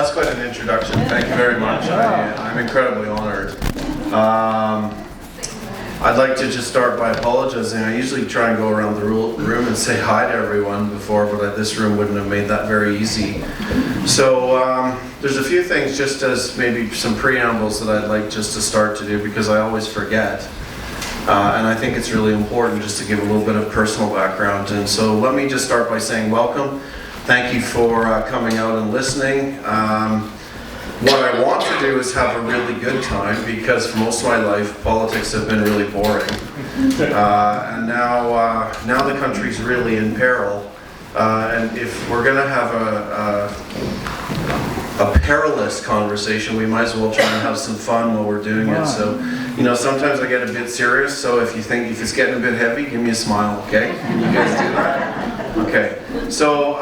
that's quite an introduction. Thank you very much. I'm incredibly honored. I'd like to just start by apologizing. I usually try and go around the room and say hi to everyone before, but this room wouldn't have made that very easy. So there's a few things just as maybe some preambles that I'd like just to start to do because I always forget. And I think it's really important just to give a little bit of personal background. And so let me just start by saying welcome. Thank you for coming out and listening. What I want to do is have a really good time because for most of my life, politics have been really boring. And now the country's really in peril. And if we're going to have a perilous conversation, we might as well try and have some fun while we're doing it. So, you know, sometimes I get a bit serious, so if it's getting a bit heavy, give me a smile, okay? Can you guys do that? Okay. So,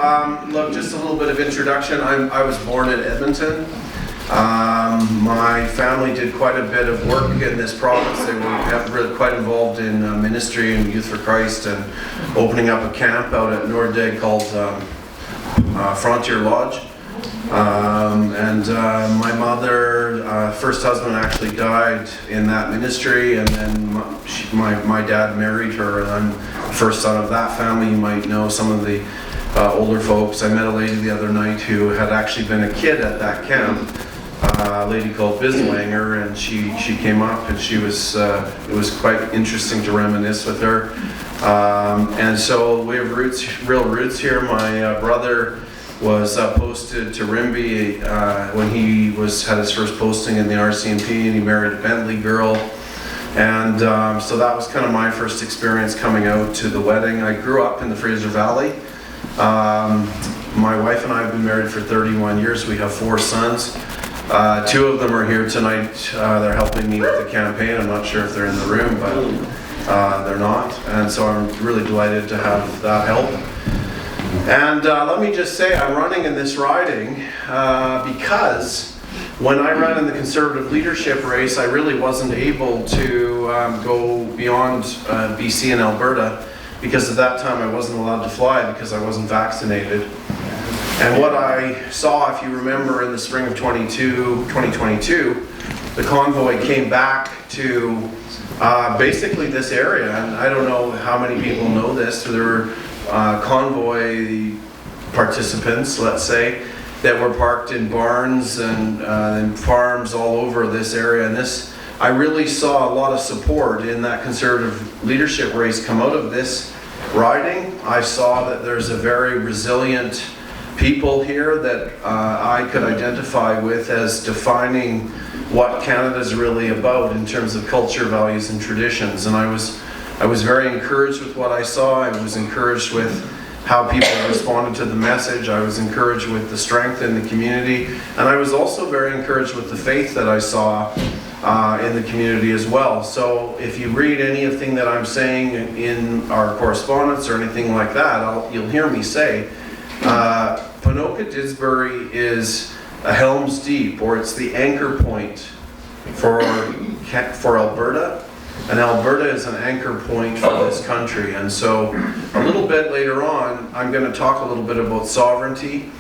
look, just a little bit of introduction. I was born in Edmonton. My family did quite a bit of work in this province. They were really quite involved in ministry and Youth for Christ and opening up a camp out at Nordeg called Frontier Lodge. My mother, first husband actually died in that ministry, and then my dad married her, and I'm the first son of that family. You might know some of the older folks. I met a lady the other night who had actually been a kid at that camp, a lady called Biswanger, and she came up, and she was it was quite interesting to reminisce with her. And so we have real roots here. My brother was posted to Rimbey when he had his first posting in the RCMP, and he married a Bentley girl. And so that was kind of my first experience coming out to the wedding. I grew up in the Fraser Valley. My wife and I have been married for 31 years. We have 4 sons. 2 of them are here tonight. They're helping me with the campaign. I'm not sure if they're in the room, but they're not. And so I'm really delighted to have that help. And let me just say, I'm running in this riding because when I ran in the Conservative leadership race, I really wasn't able to go beyond BC and Alberta because at that time I wasn't allowed to fly because I wasn't vaccinated. And what I saw, if you remember, in the spring of 2022, the convoy came back to basically this area. And I don't know how many people know this. There were convoy participants, let's say, that were parked in barns and farms all over this area. And I really saw a lot of support in that Conservative leadership race come out of this riding. I saw that there's a very resilient people here that I could identify with as defining what Canada's really about in terms of culture, values, and traditions. And I was very encouraged with what I saw. I was encouraged with how people responded to the message. I was encouraged with the strength in the community. And I was also very encouraged with the faith that I saw in the community as well. So if you read anything that I'm saying in our correspondence or anything like that, you'll hear me say, Ponoka Didsbury is a Helm's Deep, or it's the anchor point for Alberta. And Alberta is an anchor point for this country. And so a little bit later on, I'm going to talk a little bit about sovereignty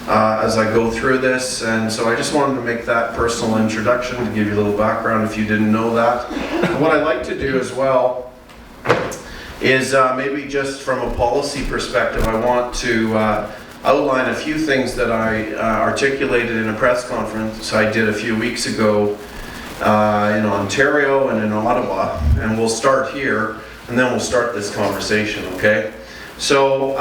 as I go through this. And so I just wanted to make that personal introduction to give you a little background if you didn't know that. And what I'd like to do as well is maybe just from a policy perspective, I want to outline a few things that I articulated in a press conference I did a few weeks ago in Ontario and in Ottawa, and we'll start here and then we'll start this conversation, okay? So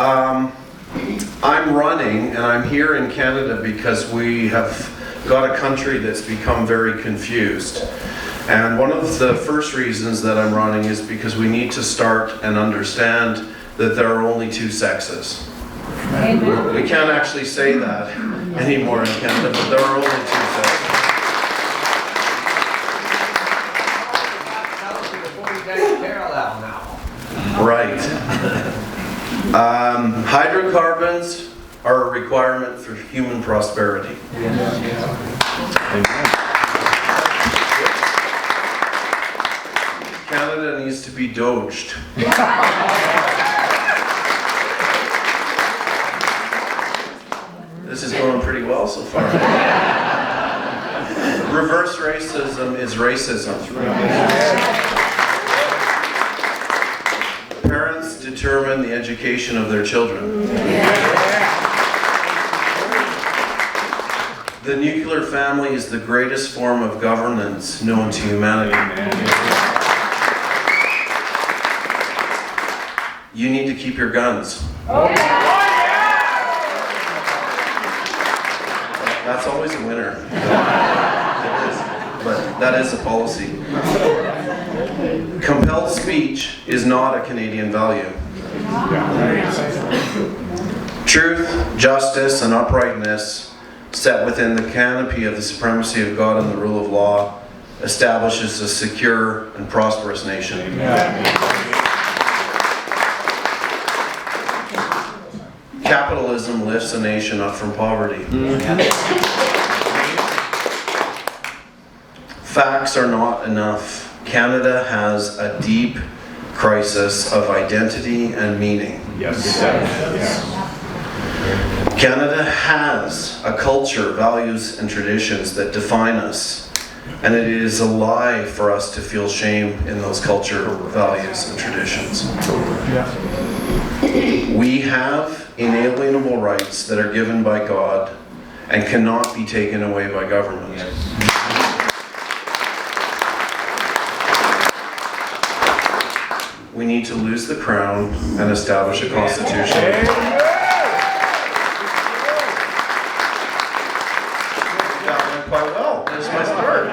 I'm running, and I'm here in Canada because we have got a country that's become very confused. And one of the first reasons that I'm running is because we need to start and understand that there are only 2 sexes. Amen. We can't actually say that anymore in Canada, but there are only 2 sexes. Right. Hydrocarbons are a requirement for human prosperity. Amen. Canada needs to be doged. This is going pretty well so far. Reverse racism is racism. Parents determine the education of their children. The nuclear family is the greatest form of governance known to humanity. You need to keep your guns. That's always a winner. It is. But that is a policy. Compelled speech is not a Canadian value. Truth, justice, and uprightness, set within the canopy of the supremacy of God and the rule of law, establishes a secure and prosperous nation. Capitalism lifts a nation up from poverty. Facts are not enough. Canada has a deep crisis of identity and meaning. Yes. Canada has a culture, values, and traditions that define us, and it is a lie for us to feel shame in those culture, values, and traditions. We have inalienable rights that are given by God and cannot be taken away by government. We need to lose the crown and establish a constitution. That went quite well. That's my start.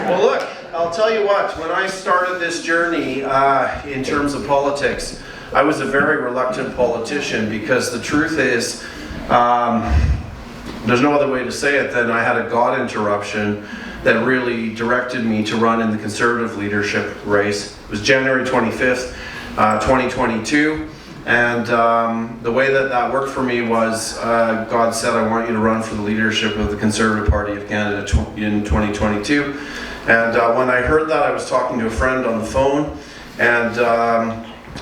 Well, look, I'll tell you what, when I started this journey in terms of politics, I was a very reluctant politician because the truth is, there's no other way to say it than I had a God interruption that really directed me to run in the Conservative leadership race. It was January 25th, 2022, and the way that worked for me was God said, I want you to run for the leadership of the Conservative Party of Canada in 2022. And when I heard that, I was talking to a friend on the phone, and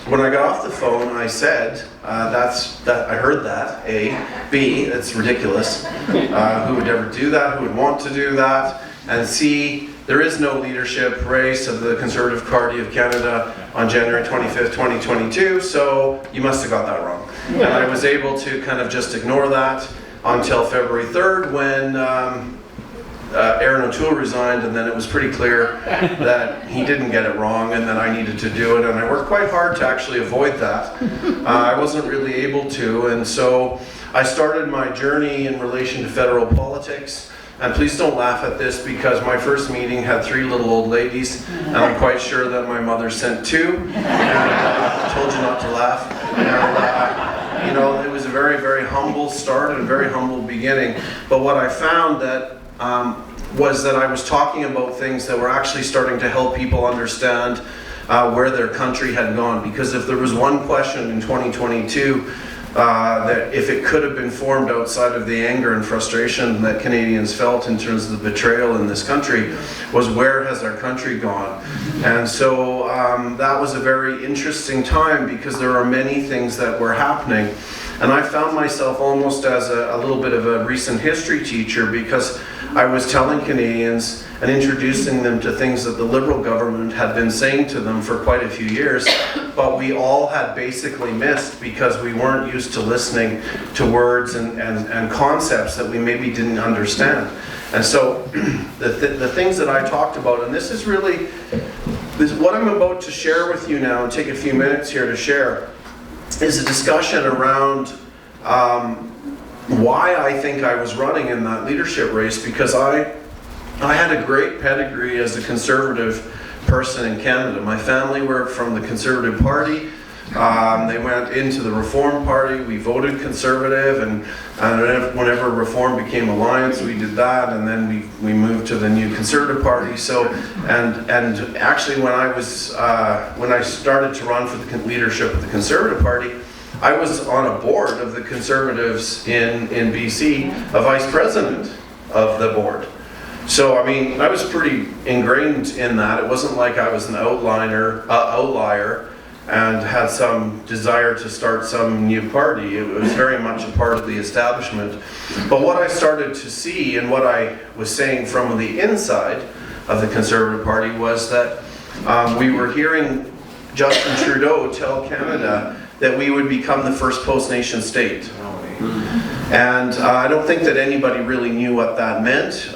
when I got off the phone, I said, I heard that, A. B, it's ridiculous. Who would ever do that? Who would want to do that? And C, there is no leadership race of the Conservative Party of Canada on January 25th, 2022, so you must have got that wrong. And I was able to kind of just ignore that until February 3rd when Aaron O'Toole resigned, and then it was pretty clear that he didn't get it wrong and that I needed to do it, and I worked quite hard to actually avoid that. I wasn't really able to, and so I started my journey in relation to federal politics. And please don't laugh at this because my first meeting had 3 little old ladies, and I'm quite sure that my mother sent 2, and told you not to laugh. And, you know, it was a very, very humble start and a very humble beginning. But what I found that was that I was talking about things that were actually starting to help people understand where their country had gone. Because if there was one question in 2022, that if it could have been formed outside of the anger and frustration that Canadians felt in terms of the betrayal in this country, was where has our country gone? And so that was a very interesting time because there are many things that were happening. And I found myself almost as a little bit of a recent history teacher because I was telling Canadians and introducing them to things that the Liberal government had been saying to them for quite a few years, but we all had basically missed because we weren't used to listening to words and concepts that we maybe didn't understand. And so the things that I talked about, and this is really, what I'm about to share with you now and take a few minutes here to share, is a discussion around why I think I was running in that leadership race, because I had a great pedigree as a Conservative person in Canada. My family were from the Conservative Party. They went into the Reform Party. We voted Conservative, and whenever Reform became Alliance, we did that, and then we moved to the new Conservative Party. So, and actually, when I started to run for the leadership of the Conservative Party, I was on a board of the Conservatives in BC, a vice president of the board. So, I mean, I was pretty ingrained in that. It wasn't like I was an outlier. and had some desire to start some new party. It was very much a part of the establishment. But what I started to see, and what I was saying from the inside of the Conservative Party, was that we were hearing Justin Trudeau tell Canada that we would become the first post-nation state. And I don't think that anybody really knew what that meant,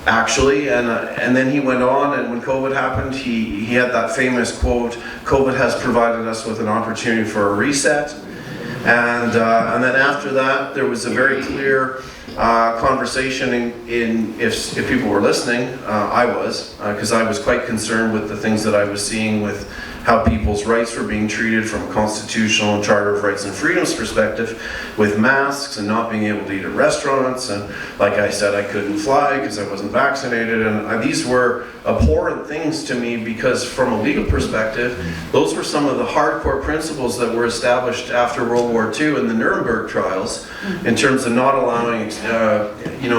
actually. And then he went on, and when COVID happened, he had that famous quote, "COVID has provided us with an opportunity for a reset." And then after that, there was a very clear conversation if people were listening. I was, because I was quite concerned with the things that I was seeing with how people's rights were being treated from a constitutional and Charter of Rights and Freedoms perspective, with masks and not being able to eat at restaurants, and like I said, I couldn't fly because I wasn't vaccinated, and these were abhorrent things to me, because from a legal perspective, those were some of the hardcore principles that were established after World War II in the Nuremberg trials, in terms of not allowing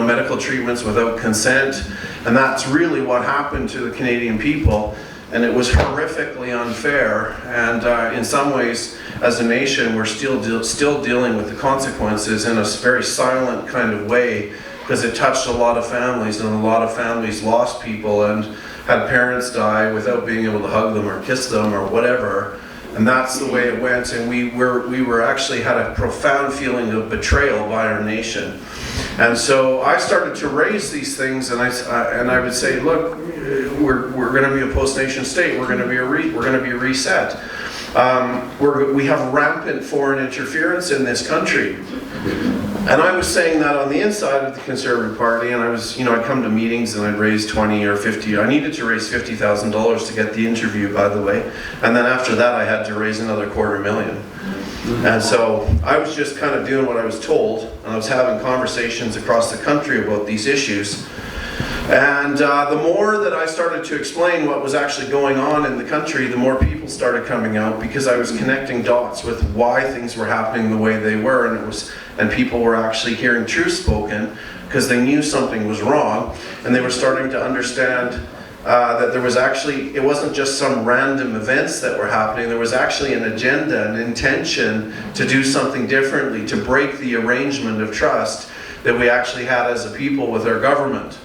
medical treatments without consent, and that's really what happened to the Canadian people. And it was horrifically unfair, and in some ways, as a nation, we're still dealing with the consequences in a very silent kind of way, because it touched a lot of families, and a lot of families lost people and had parents die without being able to hug them or kiss them or whatever. And that's the way it went, and we were actually had a profound feeling of betrayal by our nation. And so I started to raise these things, and I would say, look, we're going to be a post-nation state. We're going to be a reset. We have rampant foreign interference in this country. And I was saying that on the inside of the Conservative Party, and I'd come to meetings and I'd raise 20 or 50. I needed to raise $50,000 to get the interview, by the way. And then after that, I had to raise another $250,000. And so I was just kind of doing what I was told, and I was having conversations across the country about these issues. And the more that I started to explain what was actually going on in the country, the more people started coming out, because I was connecting dots with why things were happening the way they were, and people were actually hearing truth spoken because they knew something was wrong, and they were starting to understand that there was actually, it wasn't just some random events that were happening, there was actually an agenda, an intention to do something differently, to break the arrangement of trust that we actually had as a people with our government.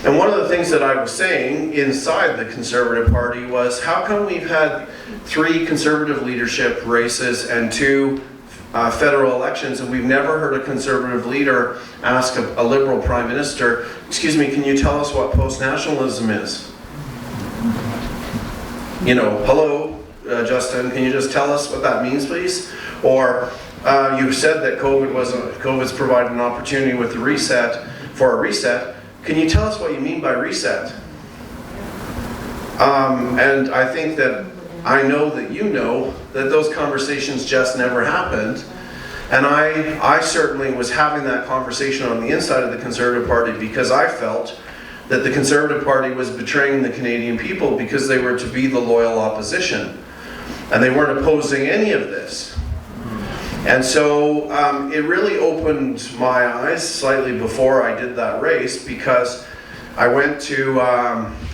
And one of the things that I was saying inside the Conservative Party was, how come we've had 3 Conservative leadership races and 2 federal elections, and we've never heard a Conservative leader ask a Liberal Prime Minister, excuse me, can you tell us what post-nationalism is? Hello, Justin, can you just tell us what that means, please? Or you said that COVID's provided an opportunity with the reset, for a reset. Can you tell us what you mean by reset? And I think that I know that you know that those conversations just never happened. And I certainly was having that conversation on the inside of the Conservative Party, because I felt that the Conservative Party was betraying the Canadian people, because they were to be the loyal opposition. And they weren't opposing any of this. And so it really opened my eyes slightly before I did that race, because I went to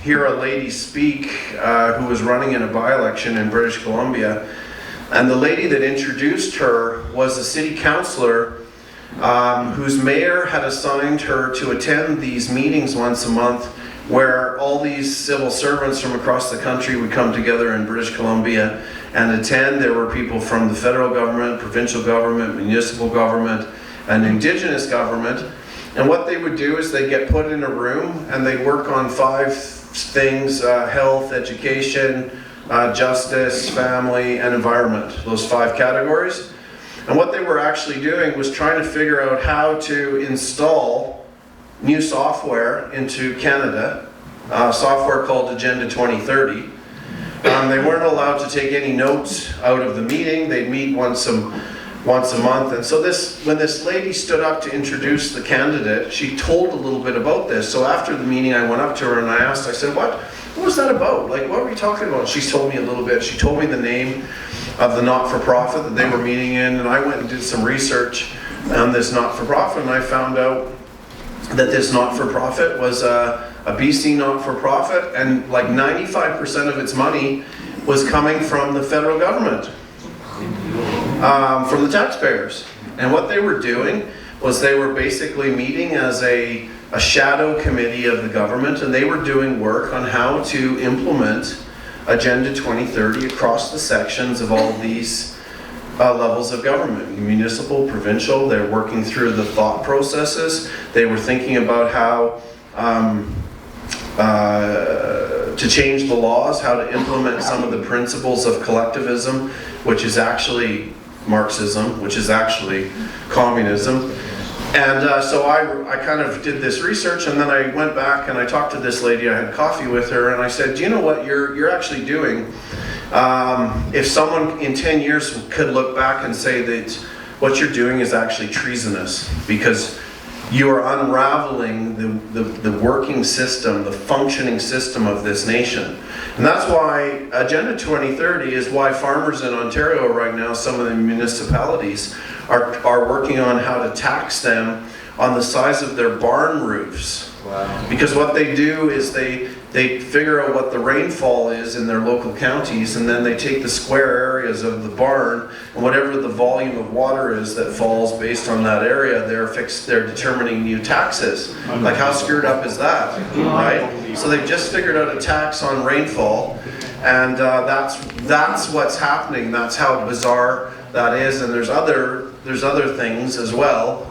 hear a lady speak who was running in a by-election in British Columbia. And the lady that introduced her was a city councillor whose mayor had assigned her to attend these meetings once a month, where all these civil servants from across the country would come together in British Columbia and attend. There were people from the federal government, provincial government, municipal government, and Indigenous government. And what they would do is they'd get put in a room and they'd work on 5 things: health, education, justice, family, and environment, those 5 categories. And what they were actually doing was trying to figure out how to install new software into Canada, software called Agenda 2030. They weren't allowed to take any notes out of the meeting. They'd meet once a month. And so when this lady stood up to introduce the candidate, she told a little bit about this. So after the meeting, I went up to her and I said, what was that about? Like, what were you talking about? She told me a little bit. She told me the name of the not-for-profit that they were meeting in, and I went and did some research on this not-for-profit, and I found out that this not-for-profit was a BC not-for-profit, and like 95% of its money was coming from the federal government, from the taxpayers. And what they were doing was they were basically meeting as a shadow committee of the government, and they were doing work on how to implement Agenda 2030 across the sections of all these levels of government, municipal, provincial. They're working through the thought processes. They were thinking about how to change the laws, how to implement some of the principles of collectivism, which is actually Marxism, which is actually communism. And so I kind of did this research, and then I went back and I talked to this lady. I had coffee with her, and I said, do you know what you're actually doing? If someone in 10 years could look back and say that what you're doing is actually treasonous, because you are unraveling the working system, the functioning system of this nation. And that's why Agenda 2030 is why farmers in Ontario right now, some of the municipalities, are working on how to tax them on the size of their barn roofs. Wow. Because what they do is they figure out what the rainfall is in their local counties, and then they take the square areas of the barn, and whatever the volume of water is that falls based on that area, they're determining new taxes. Like, how screwed up is that, right? So they've just figured out a tax on rainfall, and that's what's happening. That's how bizarre that is, and there's other things as well.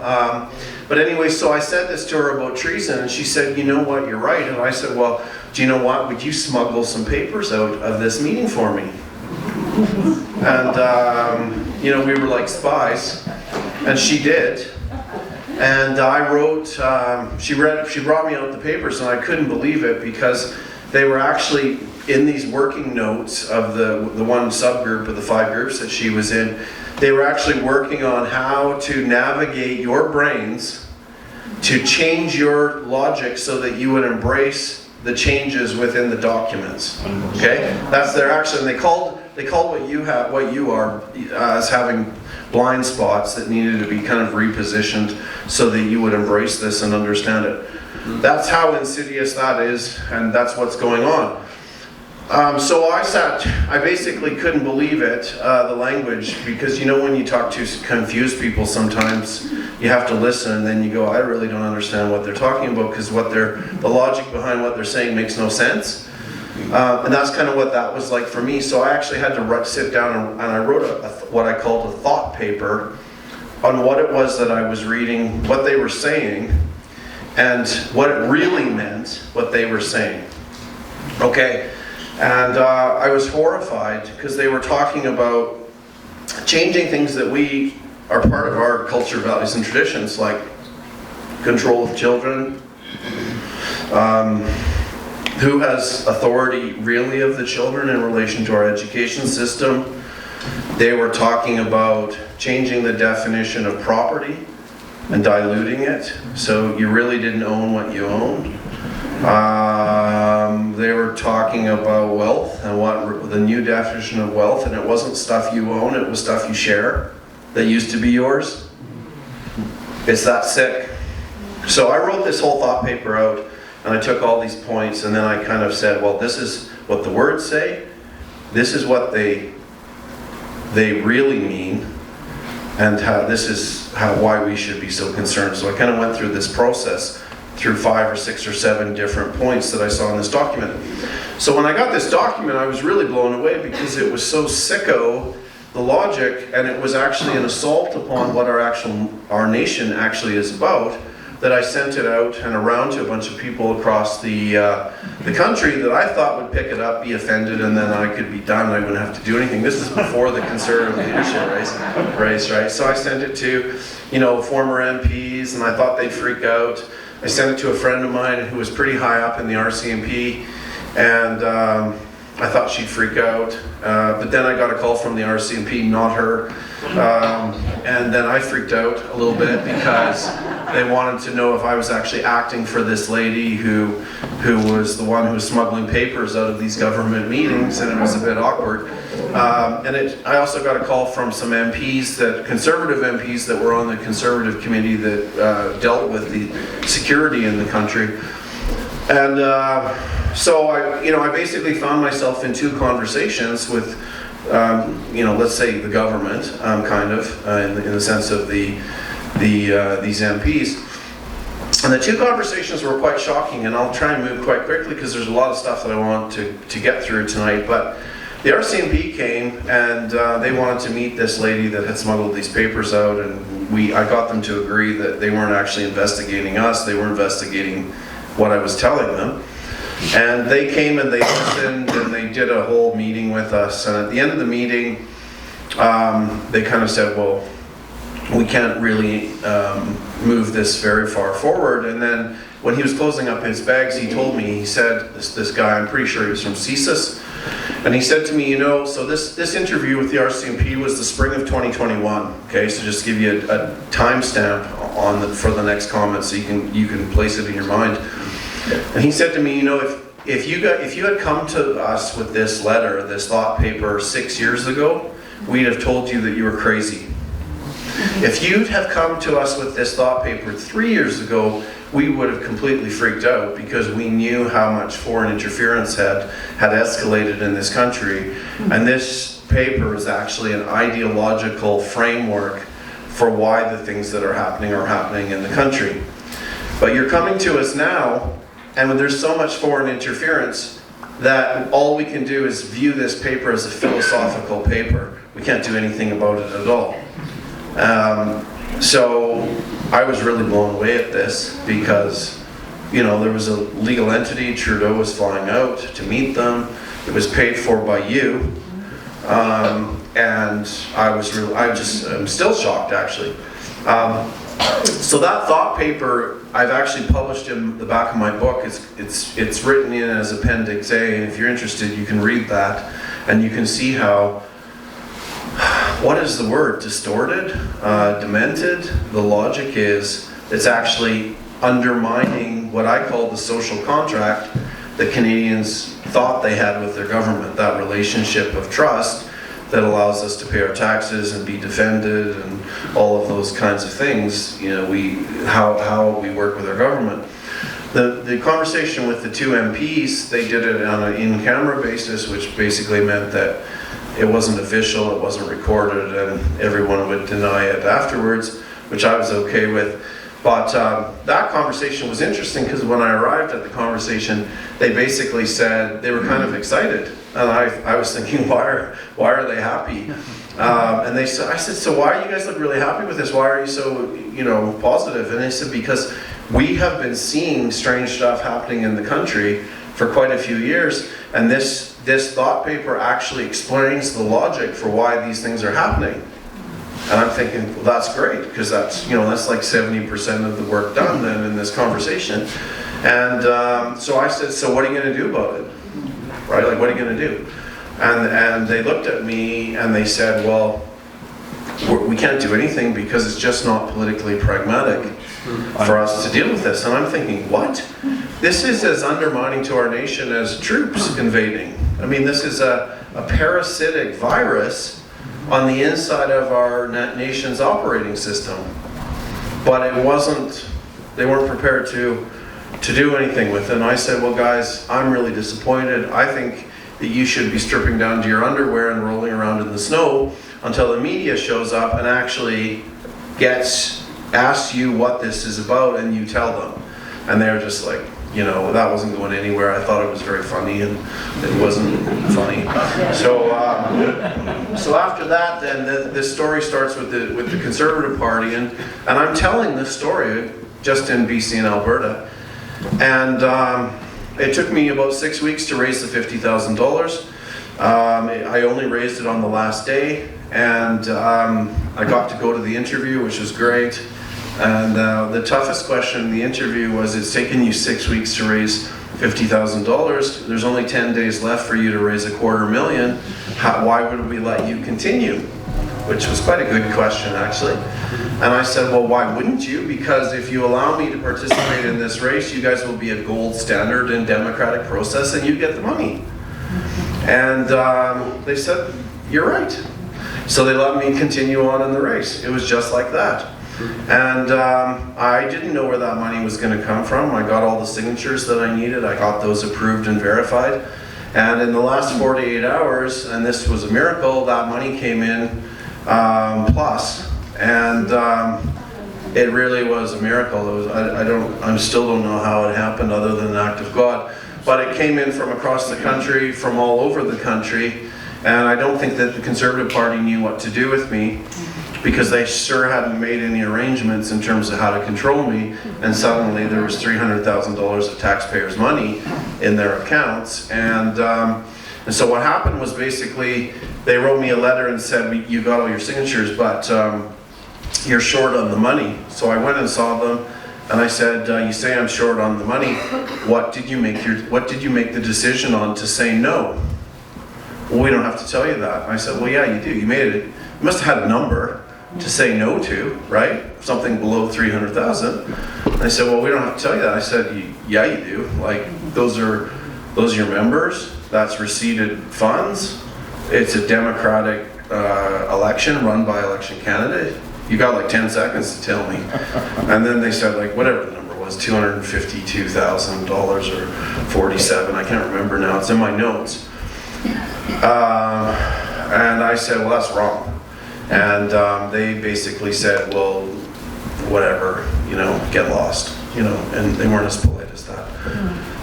But anyway, so I said this to her about treason, and she said, you know what, you're right. And I said, well, do you know what, would you smuggle some papers out of this meeting for me? And, you know, we were like spies, and she did. And I wrote, she brought me out the papers, and I couldn't believe it, because they were actually in these working notes of the one subgroup of the 5 groups that she was in. They were actually working on how to navigate your brains to change your logic so that you would embrace the changes within the documents. Okay, that's their action. They called what you are as having blind spots that needed to be kind of repositioned so that you would embrace this and understand it. That's how insidious that is, and that's what's going on. So I basically couldn't believe it, the language, because you know when you talk to confused people sometimes you have to listen, and then you go, I really don't understand what they're talking about, because the logic behind what they're saying makes no sense. And that's kind of what that was like for me. So I actually had to sit down and I wrote what I called a thought paper on what it was that I was reading, what they were saying, and what it really meant, what they were saying. Okay. And I was horrified, because they were talking about changing things that we are part of our culture, values, and traditions, like control of children, who has authority really of the children in relation to our education system. They were talking about changing the definition of property and diluting it, so you really didn't own what you owned. They were talking about wealth and what the new definition of wealth, and it wasn't stuff you own, it was stuff you share that used to be yours. It's that sick. So I wrote this whole thought paper out, and I took all these points, and then I kind of said, well, this is what the words say, this is what they really mean, and this is why we should be so concerned. So I kind of went through this process through 5 or 6 or 7 different points that I saw in this document. So when I got this document, I was really blown away, because it was so sicko, the logic, and it was actually an assault upon what our nation actually is about, that I sent it out and around to a bunch of people across the country that I thought would pick it up, be offended, and then I could be done. I wouldn't have to do anything. This is before the Conservative leadership race, right? So I sent it to, former MPs, and I thought they'd freak out. I sent it to a friend of mine who was pretty high up in the RCMP, and I thought she'd freak out. But then I got a call from the RCMP, not her, and then I freaked out a little bit, because they wanted to know if I was actually acting for this lady who was the one who was smuggling papers out of these government meetings, and it was a bit awkward. I also got a call from some MPs, conservative MPs that were on the Conservative committee that dealt with the security in the country. And So I basically found myself in 2 conversations with, let's say the government, in the sense of these MPs. And the 2 conversations were quite shocking, and I'll try and move quite quickly because there's a lot of stuff that I want to get through tonight. But the RCMP came and they wanted to meet this lady that had smuggled these papers out, and I got them to agree that they weren't actually investigating us, they were investigating what I was telling them. And they came and they listened and they did a whole meeting with us, and at the end of the meeting they kind of said, well, we can't really move this very far forward. And then when he was closing up his bags, he told me, he said, this guy, I'm pretty sure he was from CSIS, and he said to me, so this interview with the RCMP was the spring of 2021. Okay, so just give you a timestamp for the next comment so you can place it in your mind. And he said to me, if you had come to us with this letter, this thought paper 6 years ago, we'd have told you that you were crazy. If you'd have come to us with this thought paper 3 years ago, we would have completely freaked out because we knew how much foreign interference had escalated in this country. And this paper is actually an ideological framework for why the things that are happening in the country. But you're coming to us now, and when there's so much foreign interference that all we can do is view this paper as a philosophical paper. We can't do anything about it at all. So I was really blown away at this because, there was a legal entity, Trudeau was flying out to meet them, it was paid for by you, and I'm still shocked actually. So that thought paper, I've actually published in the back of my book. It's written in as Appendix A, and if you're interested, you can read that, and you can see how, what is the word? Distorted? Demented? The logic is, it's actually undermining what I call the social contract that Canadians thought they had with their government, that relationship of trust that allows us to pay our taxes and be defended and all of those kinds of things, how we work with our government. The conversation with the 2 MPs, they did it on an in-camera basis, which basically meant that it wasn't official, it wasn't recorded, and everyone would deny it afterwards, which I was okay with. But that conversation was interesting because when I arrived at the conversation, they basically said they were kind of excited, and I was thinking, why are they happy? And I said, so why you guys look really happy with this? Why are you so positive? And they said, because we have been seeing strange stuff happening in the country for quite a few years, and this thought paper actually explains the logic for why these things are happening. And I'm thinking, well, that's great, because that's like 70% of the work done then in this conversation. And so I said, so what are you going to do about it? Right? Like, what are you going to do? And they looked at me and they said, well, we can't do anything because it's just not politically pragmatic for us to deal with this. And I'm thinking, what? This is as undermining to our nation as troops invading. I mean, this is a parasitic virus on the inside of our nation's operating system. But they weren't prepared to do anything with it. And I said, well guys, I'm really disappointed. I think that you should be stripping down to your underwear and rolling around in the snow until the media shows up and actually asks you what this is about, and you tell them. And they're just like, that wasn't going anywhere. I thought it was very funny, and it wasn't funny. So after that, then this story starts with the Conservative Party, and I'm telling this story just in BC and Alberta, and it took me about 6 weeks to raise the $50,000. I only raised it on the last day, and I got to go to the interview, which was great. And the toughest question in the interview was, it's taken you 6 weeks to raise $50,000. There's only 10 days left for you to raise $250,000. Why would we let you continue? Which was quite a good question, actually. And I said, well, why wouldn't you? Because if you allow me to participate in this race, you guys will be a gold standard in democratic process and you get the money. And they said, you're right. So they let me continue on in the race. It was just like that. And I didn't know where that money was going to come from. I got all the signatures that I needed. I got those approved and verified. And in the last 48 hours, and this was a miracle, that money came in plus. And it really was a miracle. It was, I still don't know how it happened other than an act of God. But it came in from across the country, from all over the country. And I don't think that the Conservative Party knew what to do with me, because they sure hadn't made any arrangements in terms of how to control me, and suddenly there was $300,000 of taxpayers' money in their accounts. And so what happened was, basically they wrote me a letter and said, you got all your signatures, but you're short on the money. So I went and saw them, and I said, you say I'm short on the money. What did you make the decision on to say no? Well, we don't have to tell you that. I said, well, yeah, you do. You made it. You must have had a number to say no to, right? Something below 300,000. And I said, well, we don't have to tell you that. I said, yeah, you do. Like, those are your members. That's receipted funds. It's a democratic election run by election candidate. You got like 10 seconds to tell me. And then they said, like, whatever the number was, $252,000 or 47. I can't remember now. It's in my notes. And I said, well, that's wrong. And they basically said, well, whatever, get lost, and they weren't as polite as that.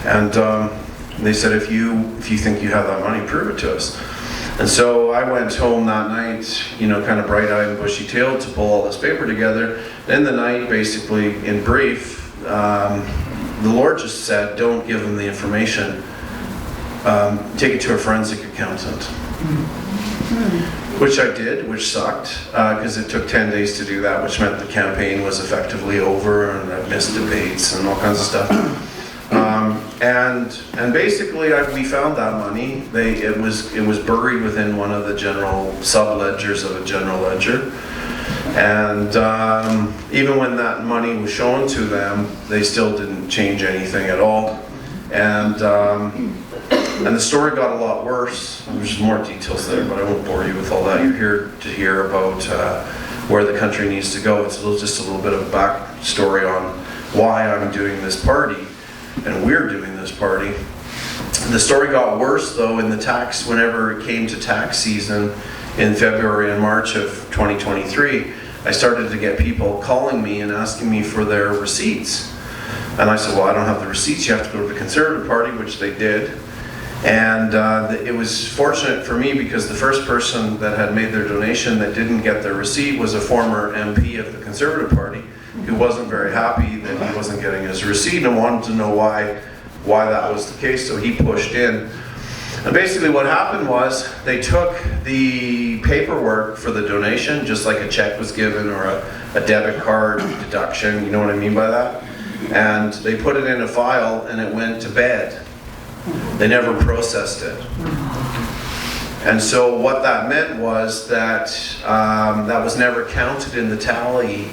And they said, if you think you have that money, prove it to us. And so I went home that night, kind of bright-eyed and bushy-tailed, to pull all this paper together. In the night, basically, in brief, the Lord just said, don't give them the information. Take it to a forensic accountant. Which I did, which sucked, because it took 10 days to do that, which meant the campaign was effectively over, and I missed debates and all kinds of stuff. And basically, we found that money. It was buried within one of the general sub-ledgers of a general ledger. And even when that money was shown to them, they still didn't change anything at all. And the story got a lot worse. There's more details there, but I won't bore you with all that. You're here to hear about where the country needs to go. It's just a little bit of backstory on why I'm doing this party, and we're doing this party. The story got worse, though, whenever it came to tax season in February and March of 2023. I started to get people calling me and asking me for their receipts. And I said, well, I don't have the receipts. You have to go to the Conservative Party, which they did. And it was fortunate for me, because the first person that had made their donation that didn't get their receipt was a former MP of the Conservative Party, who wasn't very happy that he wasn't getting his receipt and wanted to know why that was the case, so he pushed in. And basically what happened was, they took the paperwork for the donation, just like a check was given or a debit card deduction, you know what I mean by that? And they put it in a file, and it went to bed. They never processed it. And so what that meant was that that was never counted in the tally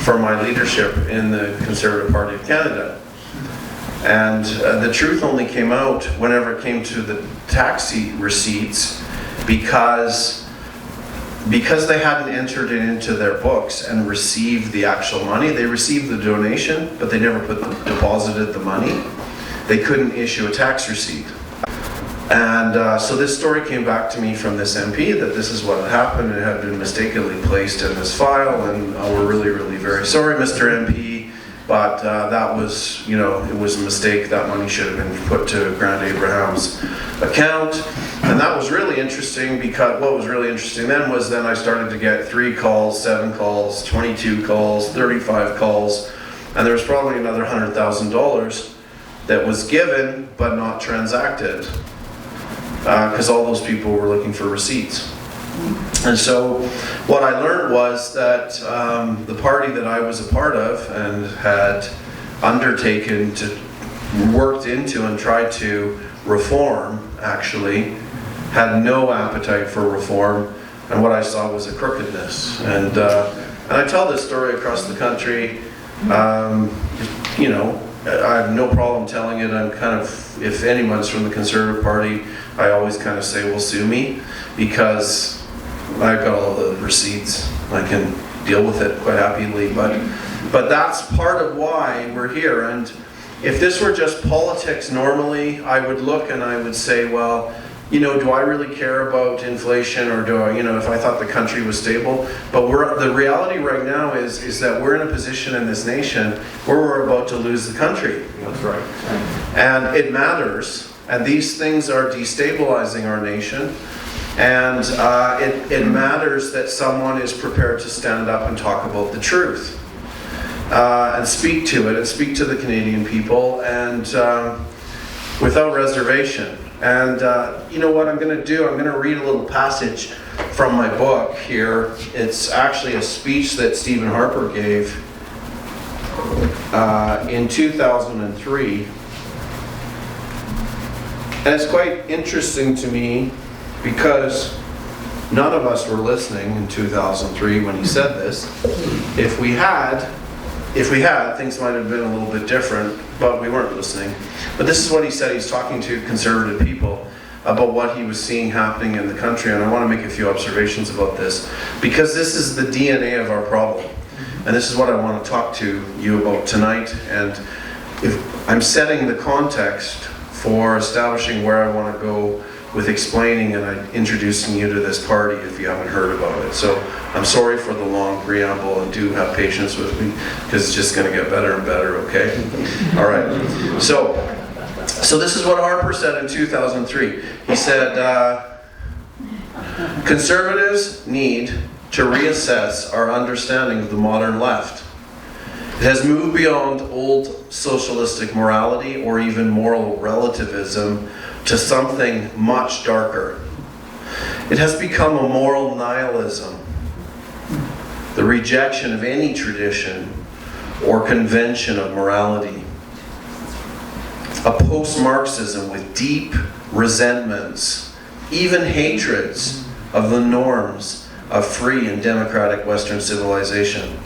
for my leadership in the Conservative Party of Canada. And the truth only came out whenever it came to the tax receipts, because they hadn't entered it into their books and received the actual money. They received the donation, but they never deposited the money. They couldn't issue a tax receipt. And so this story came back to me from this MP, that this is what had happened. It had been mistakenly placed in this file, and we're really, really very sorry, Mr. MP, but that was, it was a mistake. That money should have been put to Grant Abraham's account. And that was really interesting, because what was really interesting then was, then I started to get 3 calls, 7 calls, 22 calls, 35 calls, and there was probably another $100,000 that was given but not transacted, because all those people were looking for receipts. And so what I learned was that the party that I was a part of and had undertaken to worked into and tried to reform, actually had no appetite for reform, and what I saw was a crookedness. And I tell this story across the country. I have no problem telling it. I'm kind of, if anyone's from the Conservative Party, I always kind of say, well, sue me, because I've got all the receipts. I can deal with it quite happily. But that's part of why we're here. And if this were just politics normally, I would look and I would say, well, you know, do I really care about inflation, or do I, you know, if I thought the country was stable? But the reality right now is that we're in a position in this nation where we're about to lose the country. That's right. And it matters, and these things are destabilizing our nation. And it matters that someone is prepared to stand up and talk about the truth, and speak to it, and speak to the Canadian people, and without reservation. And you know what I'm going to do? I'm going to read a little passage from my book here. It's actually a speech that Stephen Harper gave in 2003. And it's quite interesting to me because none of us were listening in 2003 when he said this. If we had, things might have been a little bit different, but we weren't listening. But this is what he said. He's talking to conservative people about what he was seeing happening in the country, and I want to make a few observations about this, because this is the DNA of our problem. And this is what I want to talk to you about tonight. And if I'm setting the context for establishing where I want to go with explaining and introducing you to this party if you haven't heard about it. So I'm sorry for the long preamble, and do have patience with me because it's just going to get better and better, okay? All right. So this is what Harper said in 2003. He said, conservatives need to reassess our understanding of the modern left. It has moved beyond old socialistic morality or even moral relativism to something much darker. It has become a moral nihilism, the rejection of any tradition or convention of morality. A post-Marxism with deep resentments, even hatreds of the norms of free and democratic Western civilization.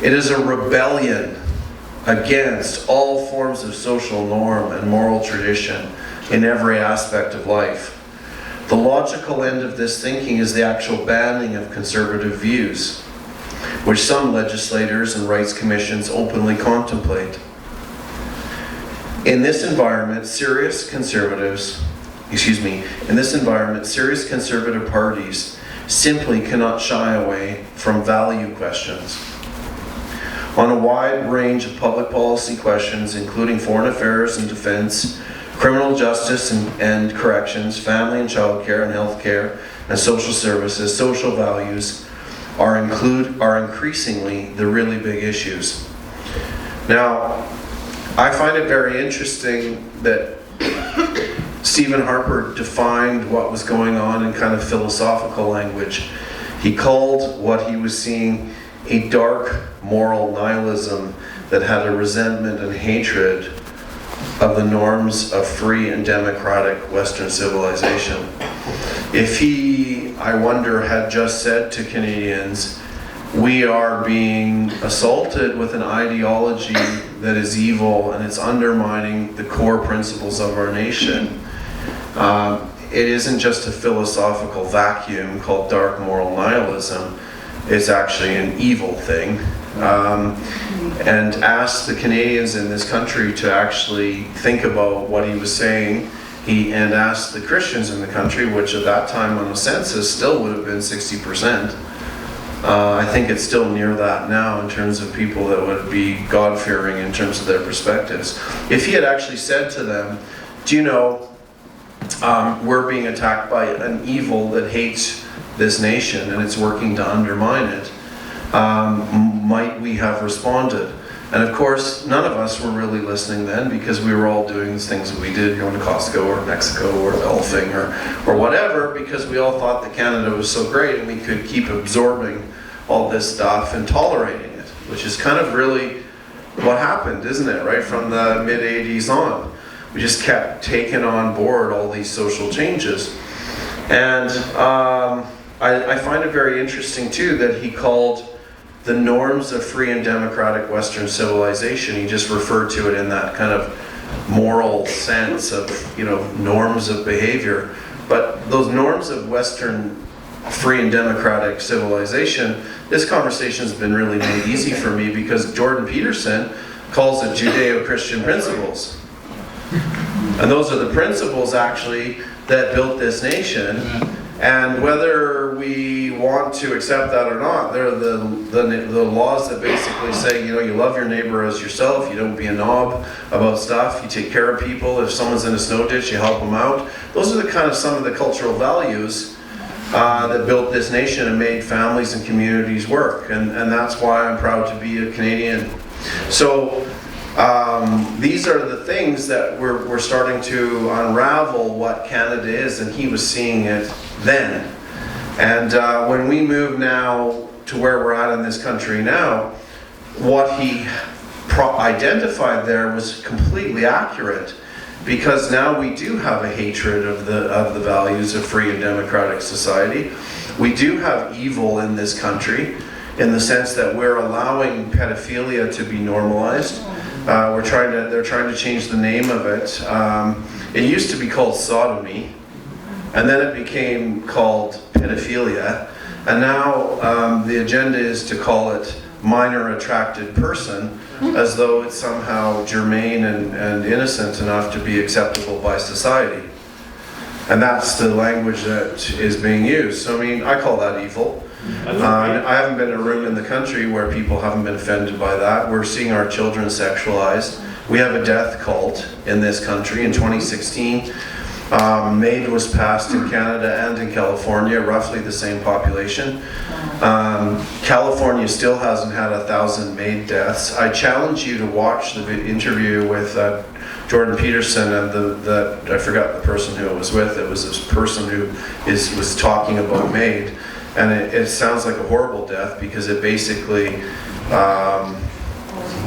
It is a rebellion against all forms of social norm and moral tradition in every aspect of life. The logical end of this thinking is the actual banning of conservative views, which some legislators and rights commissions openly contemplate. In this environment, serious conservative parties simply cannot shy away from value questions. On a wide range of public policy questions, including foreign affairs and defense, criminal justice and corrections, family and child care and health care, and social services, social values are increasingly the really big issues. Now, I find it very interesting that Stephen Harper defined what was going on in kind of philosophical language. He called what he was seeing a dark moral nihilism that had a resentment and hatred of the norms of free and democratic Western civilization. If he, I wonder, had just said to Canadians, we are being assaulted with an ideology that is evil and it's undermining the core principles of our nation. It isn't just a philosophical vacuum called dark moral nihilism. It's actually an evil thing. And asked the Canadians in this country to actually think about what he was saying. And asked the Christians in the country, which at that time on the census still would have been 60%. I think it's still near that now in terms of people that would be God-fearing in terms of their perspectives. If he had actually said to them, do you know, we're being attacked by an evil that hates this nation and it's working to undermine it, might we have responded? And of course, none of us were really listening then because we were all doing these things that we did, going to Costco or Mexico or golfing or whatever, because we all thought that Canada was so great and we could keep absorbing all this stuff and tolerating it, which is kind of really what happened, isn't it, right from the mid-'80s on. We just kept taking on board all these social changes. And I find it very interesting too that he called the norms of free and democratic Western civilization, he just referred to it in that kind of moral sense of, norms of behavior. But those norms of Western free and democratic civilization, this conversation has been really made easy for me because Jordan Peterson calls it Judeo-Christian principles. And those are the principles actually that built this nation. And whether we want to accept that or not, they're the laws that basically say, you love your neighbor as yourself, you don't be a knob about stuff, you take care of people, if someone's in a snow ditch, you help them out. Those are the kind of some of the cultural values that built this nation and made families and communities work. And that's why I'm proud to be a Canadian. So these are the things that we're starting to unravel what Canada is, and he was seeing it then. And when we move now to where we're at in this country now, what he identified there was completely accurate, because now we do have a hatred of the values of free and democratic society. We do have evil in this country in the sense that we're allowing pedophilia to be normalized. They're trying to change the name of it. It used to be called sodomy, and then it became called pedophilia, and now the agenda is to call it minor attracted person, as though it's somehow germane and innocent enough to be acceptable by society. And that's the language that is being used. So I call that evil. I haven't been in a room in the country where people haven't been offended by that. We're seeing our children sexualized. We have a death cult in this country. In 2016, MAID was passed in Canada and in California, roughly the same population. California still hasn't had 1,000 MAID deaths. I challenge you to watch the interview with Jordan Peterson and I forgot the person who it was with. It was this person who was talking about MAID. And it sounds like a horrible death because it basically,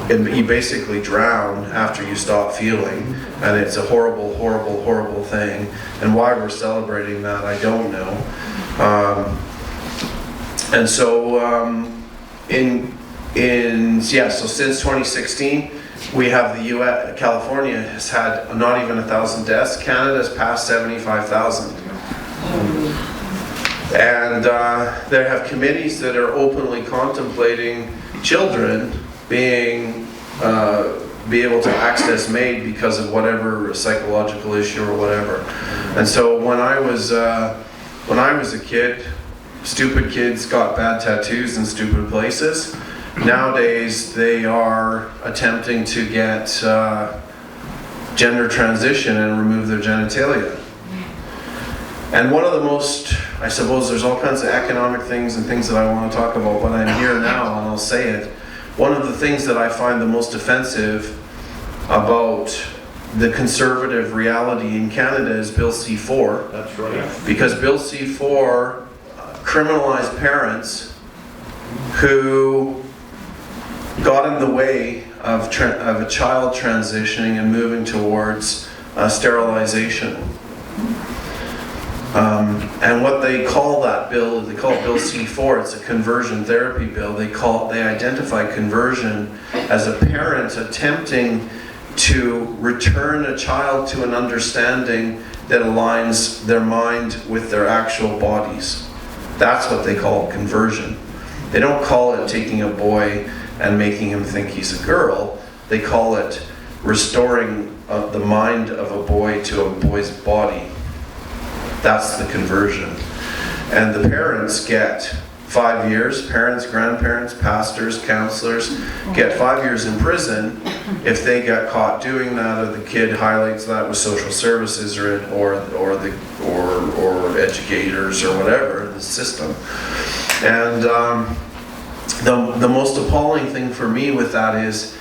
you basically drown after you stop feeling, and it's a horrible, horrible, horrible thing. And why we're celebrating that, I don't know. And so, so since 2016, we have the U.S. California has had not even 1,000 deaths. Canada's passed 75,000. And they have committees that are openly contemplating children be able to access MAID because of whatever psychological issue or whatever. And so when I was a kid, stupid kids got bad tattoos in stupid places. Nowadays they are attempting to get gender transition and remove their genitalia. And one of the most, I suppose there's all kinds of economic things and things that I want to talk about, but I'm here now and I'll say it. One of the things that I find the most offensive about the conservative reality in Canada is Bill C-4. That's right. Because Bill C-4 criminalized parents who got in the way of a child transitioning and moving towards sterilization. And what they call that bill, they call it Bill C-4, it's a conversion therapy bill. They identify conversion as a parent attempting to return a child to an understanding that aligns their mind with their actual bodies. That's what they call conversion. They don't call it taking a boy and making him think he's a girl. They call it restoring the mind of a boy to a boy's body. That's the conversion. And the parents get 5 years, parents, grandparents, pastors, counselors, get 5 years in prison if they get caught doing that, or the kid highlights that with social services or educators or whatever, the system. And the most appalling thing for me with that is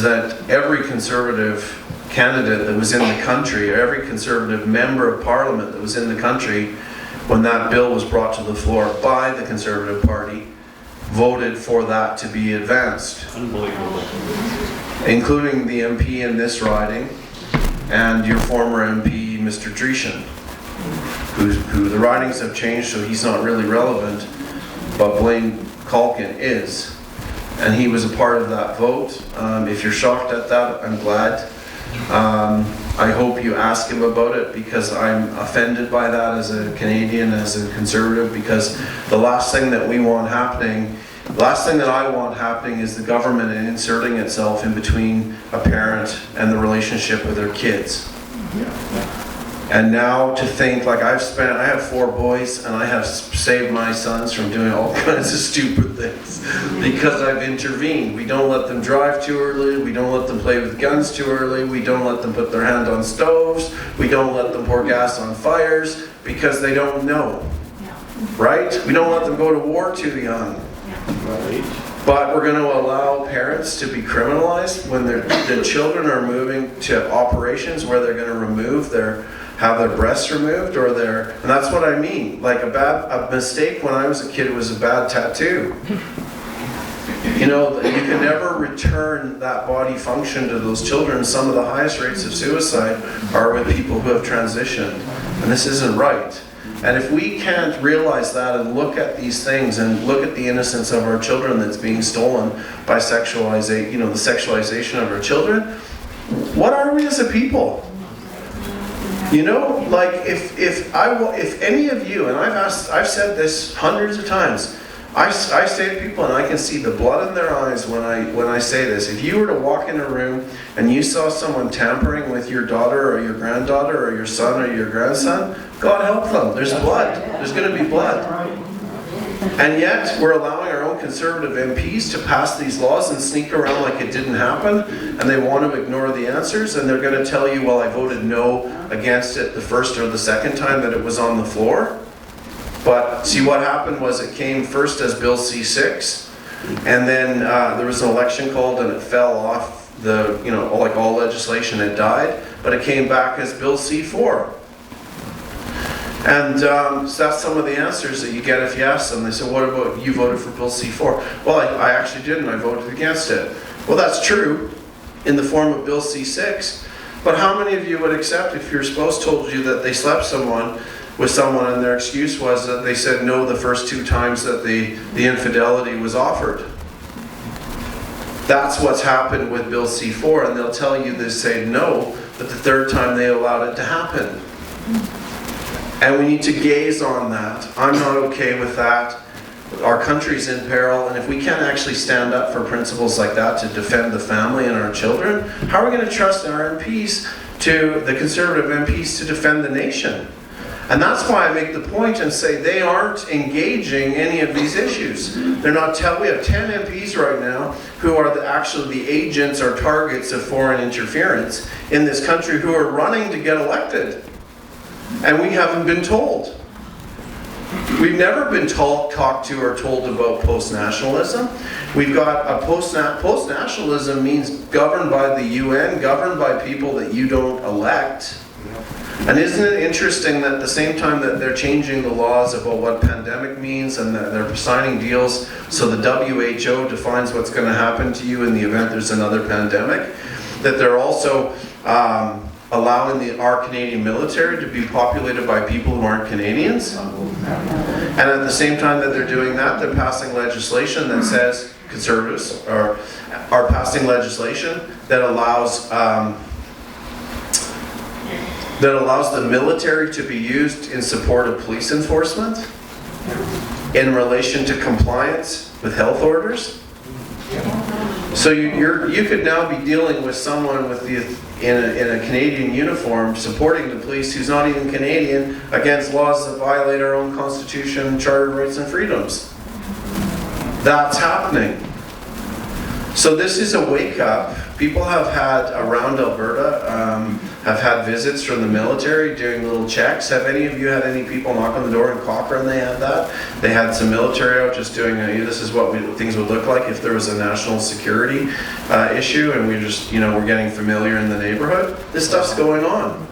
that every conservative candidate that was in the country, or every conservative member of parliament that was in the country when that bill was brought to the floor by the Conservative Party, voted for that to be advanced. Unbelievable. Including the MP in this riding and your former MP, Mr. Dreeshen, who the ridings have changed, so he's not really relevant, but Blaine Calkin is. And he was a part of that vote. If you're shocked at that, I'm glad. I hope you ask him about it, because I'm offended by that as a Canadian, as a conservative, because the last thing that we want happening, the last thing that I want happening is the government inserting itself in between a parent and the relationship with their kids. And now to think, like I have 4 boys, and I have saved my sons from doing all kinds of stupid things because I've intervened. We don't let them drive too early, we don't let them play with guns too early, we don't let them put their hand on stoves, we don't let them pour gas on fires, because they don't know, right? We don't let them go to war too young. But we're going to allow parents to be criminalized when the children are moving to operations where they're going to have their breasts removed, and that's what I mean. Like a mistake when I was a kid was a bad tattoo. You know, you can never return that body function to those children. Some of the highest rates of suicide are with people who have transitioned, and this isn't right. And if we can't realize that and look at these things and look at the innocence of our children that's being stolen by the sexualization of our children, what are we as a people? You know, like if any of you, and I've said this hundreds of times, I say to people, and I can see the blood in their eyes when I say this. If you were to walk in a room and you saw someone tampering with your daughter or your granddaughter or your son or your grandson, God help them. There's blood. There's going to be blood. And yet we're allowing our own conservative MPs to pass these laws and sneak around like it didn't happen, and they want to ignore the answers, and they're going to tell you, well, I voted no against it the first or the second time that it was on the floor. But see, what happened was it came first as Bill C6, and then there was an election called and it fell off like all legislation, it died, but it came back as Bill C4. And so that's some of the answers that you get if you ask them. They say, what about you voted for Bill C4? Well, I actually didn't. I voted against it. Well, that's true in the form of Bill C6. But how many of you would accept if your spouse told you that they slept with someone and their excuse was that they said no the first 2 times that the infidelity was offered? That's what's happened with Bill C4, and they'll tell you they say no, but the 3rd time they allowed it to happen. And we need to gaze on that. I'm not okay with that. Our country's in peril, and if we can't actually stand up for principles like that to defend the family and our children, how are we going to trust our MPs, the conservative MPs, to defend the nation? And that's why I make the point and say they aren't engaging any of these issues. They're not. We have 10 MPs right now who are actually the agents or targets of foreign interference in this country who are running to get elected. And we haven't been told. We've never been talked to or told about post-nationalism. We've got a post-nationalism means governed by the UN, governed by people that you don't elect. And isn't it interesting that at the same time that they're changing the laws about what pandemic means and that they're signing deals so the WHO defines what's going to happen to you in the event there's another pandemic, that they're also allowing our Canadian military to be populated by people who aren't Canadians. And at the same time that they're doing that, they're passing legislation that says, conservatives are passing legislation that allows the military to be used in support of police enforcement in relation to compliance with health orders. So you could now be dealing with someone in a Canadian uniform supporting the police who's not even Canadian against laws that violate our own Constitution, Charter of Rights and Freedoms. That's happening. So this is a wake-up. People have had, around Alberta, have had visits from the military doing little checks. Have any of you had any people knock on the door in Cochrane? They had that. They had some military out just doing, this is what things would look like if there was a national security issue and we just, we're getting familiar in the neighborhood. This stuff's going on.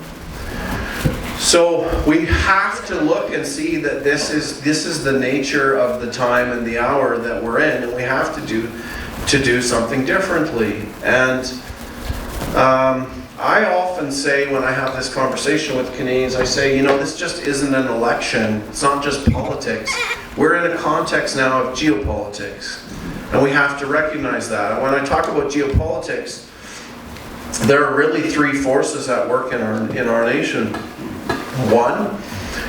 So we have to look and see that this is the nature of the time and the hour that we're in, and we have to do something differently. And I often say when I have this conversation with Canadians, I say, this just isn't an election. It's not just politics. We're in a context now of geopolitics, and we have to recognize that. And when I talk about geopolitics, there are really three forces at work in our nation. One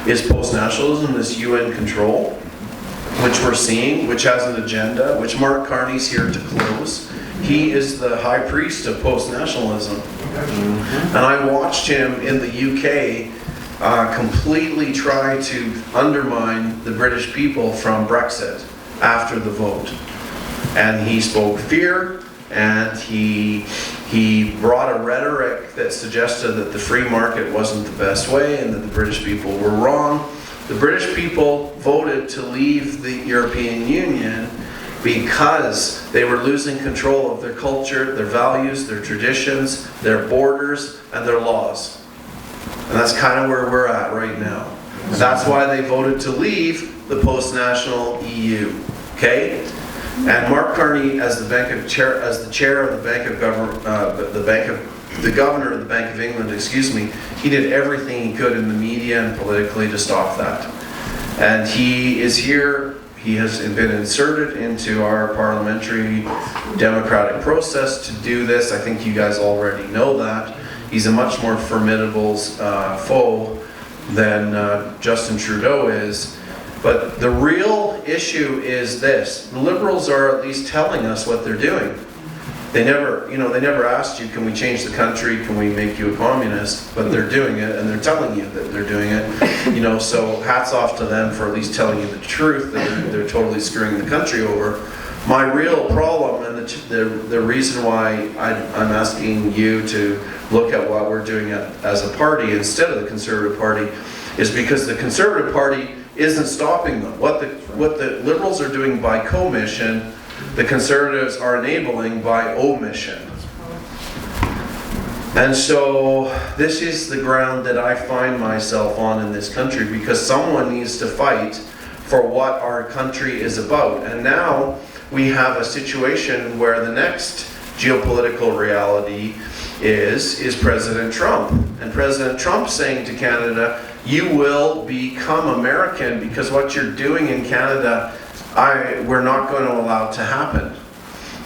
is post-nationalism, this UN control, which we're seeing, which has an agenda, which Mark Carney's here to close. He is the high priest of post-nationalism. And I watched him in the UK completely try to undermine the British people from Brexit after the vote. And he spoke fear, and he brought a rhetoric that suggested that the free market wasn't the best way and that the British people were wrong. The British people voted to leave the European Union because they were losing control of their culture, their values, their traditions, their borders, and their laws. And that's kind of where we're at right now. And that's why they voted to leave the post-national EU. Okay? And Mark Carney, as the chair of the Bank of the governor of the Bank of England, excuse me, he did everything he could in the media and politically to stop that. And he is here. He has been inserted into our parliamentary democratic process to do this. I think you guys already know that. He's a much more formidable foe than Justin Trudeau is. But the real issue is this. The Liberals are at least telling us what they're doing. They never asked you, can we change the country? Can we make you a communist? But they're doing it, and they're telling you that they're doing it. So hats off to them for at least telling you the truth, that they're totally screwing the country over. My real problem, and the reason why I'm asking you to look at what we're doing as a party instead of the Conservative Party, is because the Conservative Party isn't stopping them. What the Liberals are doing by commission, the Conservatives are enabling by omission. And so this is the ground that I find myself on in this country, because someone needs to fight for what our country is about. And now we have a situation where the next geopolitical reality is President Trump. And President Trump saying to Canada, you will become American because what you're doing in Canada, we're not going to allow to happen.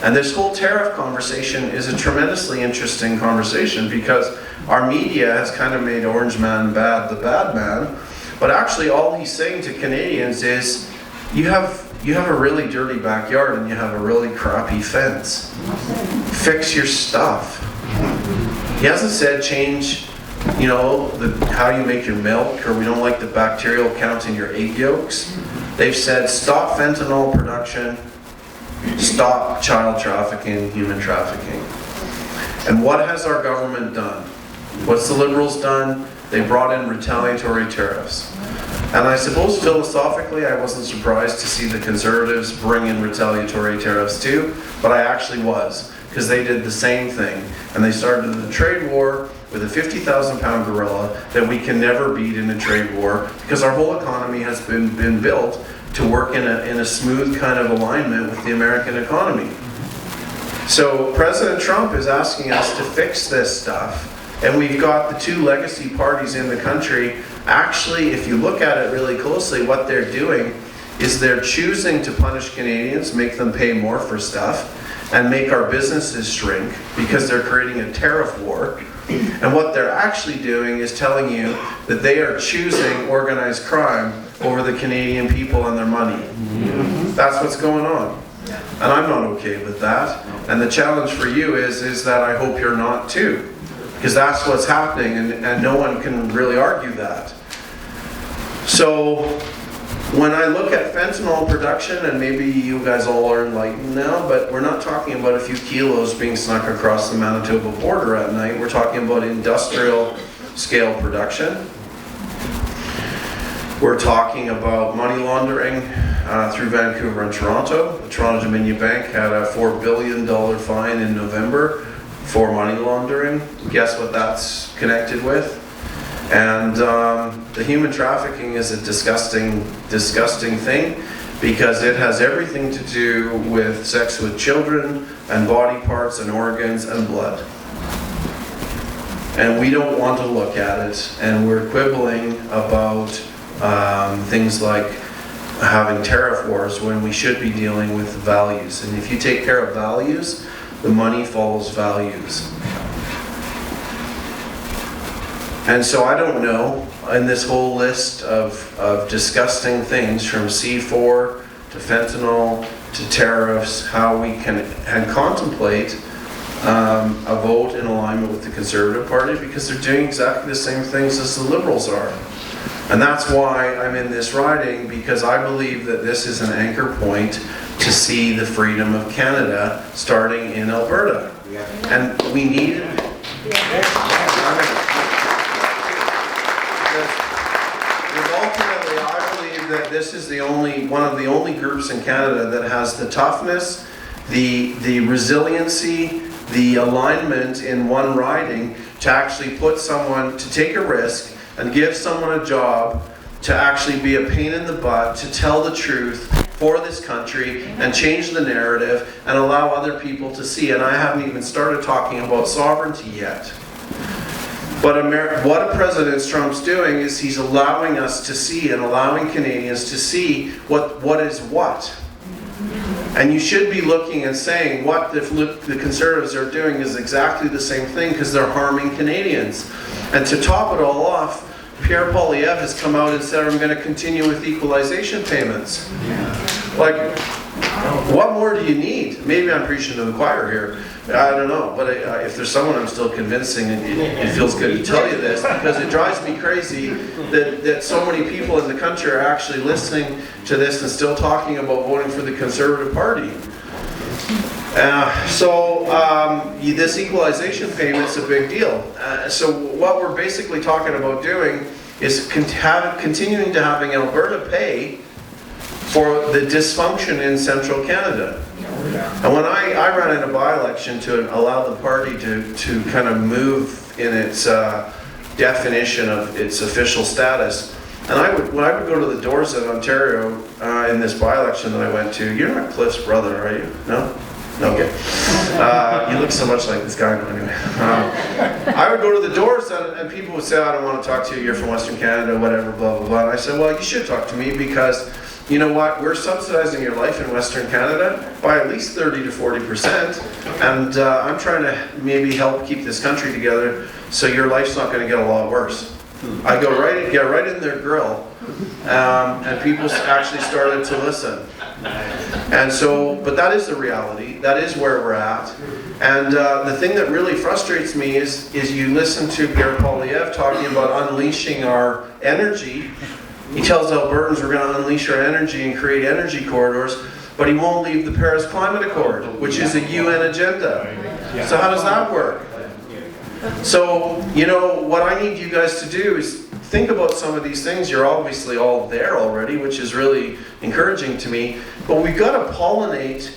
And this whole tariff conversation is a tremendously interesting conversation, because our media has kind of made Orange Man bad, the bad man. But actually all he's saying to Canadians is, you have a really dirty backyard and you have a really crappy fence. Fix your stuff. He hasn't said change, how you make your milk, or we don't like the bacterial count in your egg yolks. They've said stop fentanyl production, stop child trafficking, human trafficking. And what has our government done? What's the Liberals done? They brought in retaliatory tariffs. And I suppose philosophically I wasn't surprised to see the Conservatives bring in retaliatory tariffs too, but I actually was, because they did the same thing. And they started the trade war with a 50,000-pound gorilla that we can never beat in a trade war, because our whole economy has been built to work in a smooth kind of alignment with the American economy. So President Trump is asking us to fix this stuff, and we've got the two legacy parties in the country. Actually, if you look at it really closely, what they're doing is they're choosing to punish Canadians, make them pay more for stuff, and make our businesses shrink, because they're creating a tariff war. And what they're actually doing is telling you that they are choosing organized crime over the Canadian people and their money. That's what's going on. And I'm not okay with that. And the challenge for you is that I hope you're not too. Because that's what's happening, and no one can really argue that. So when I look at fentanyl production, and maybe you guys all are enlightened now, but we're not talking about a few kilos being snuck across the Manitoba border at night. We're talking about industrial scale production. We're talking about money laundering through Vancouver and Toronto. The Toronto Dominion Bank had a $4 billion fine in November for money laundering. Guess what that's connected with? And the human trafficking is a disgusting, disgusting thing, because it has everything to do with sex with children and body parts and organs and blood. And we don't want to look at it, and we're quibbling about things like having tariff wars when we should be dealing with values. And if you take care of values, the money follows values. And so I don't know, in this whole list of disgusting things from C4 to fentanyl to tariffs, how we can contemplate a vote in alignment with the Conservative Party, because they're doing exactly the same things as the Liberals are. And that's why I'm in this riding, because I believe that this is an anchor point to see the freedom of Canada starting in Alberta. And we need it. Ultimately, I believe that this is one of the only groups in Canada that has the toughness, the resiliency, the alignment in one riding to actually put someone, to take a risk and give someone a job, to actually be a pain in the butt, to tell the truth for this country and change the narrative and allow other people to see. And I haven't even started talking about sovereignty yet. But what President Trump's doing is he's allowing us to see, and allowing Canadians to see what is what. And you should be looking and saying what the Conservatives are doing is exactly the same thing, because they're harming Canadians. And to top it all off, Pierre Poilievre has come out and said, I'm going to continue with equalization payments. Like, what more do you need? Maybe I'm preaching to the choir here. I don't know. But if there's someone I'm still convincing, it feels good to tell you this, because it drives me crazy that so many people in the country are actually listening to this and still talking about voting for the Conservative Party. This equalization payment's a big deal. So what we're basically talking about doing is continuing to having Alberta pay for the dysfunction in central Canada. And when I ran in a by-election to allow the party to kind of move in its definition of its official status, and when I would go to the doors of Ontario in this by-election that I went to, you're not Cliff's brother, are you? No? No, okay. You look so much like this guy, anyway. I would go to the doors and people would say, I don't want to talk to you, you're from Western Canada, whatever, blah, blah, blah. And I said, well, you should talk to me, because you know what, we're subsidizing your life in Western Canada by at least 30 to 40%, and I'm trying to maybe help keep this country together so your life's not going to get a lot worse. I get right in their grill, and people actually started to listen. And so, but that is the reality. That is where we're at. And the thing that really frustrates me is you listen to Pierre Poilievre talking about unleashing our energy. He tells Albertans we're going to unleash our energy and create energy corridors, but he won't leave the Paris Climate Accord, which is a UN agenda. So how does that work? So, you know, what I need you guys to do is think about some of these things. You're obviously all there already, which is really encouraging to me, but we've got to pollinate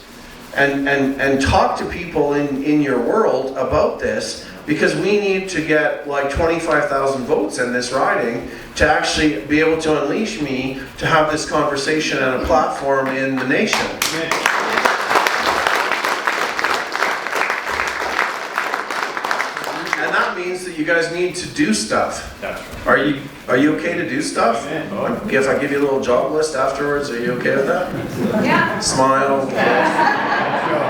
and talk to people in your world about this, because we need to get like 25,000 votes in this riding to actually be able to unleash me to have this conversation and a platform in the nation. And that means that you guys need to do stuff. That's right. Are you okay to do stuff? If I give you a little job list afterwards, are you okay with that? Yeah. Smile.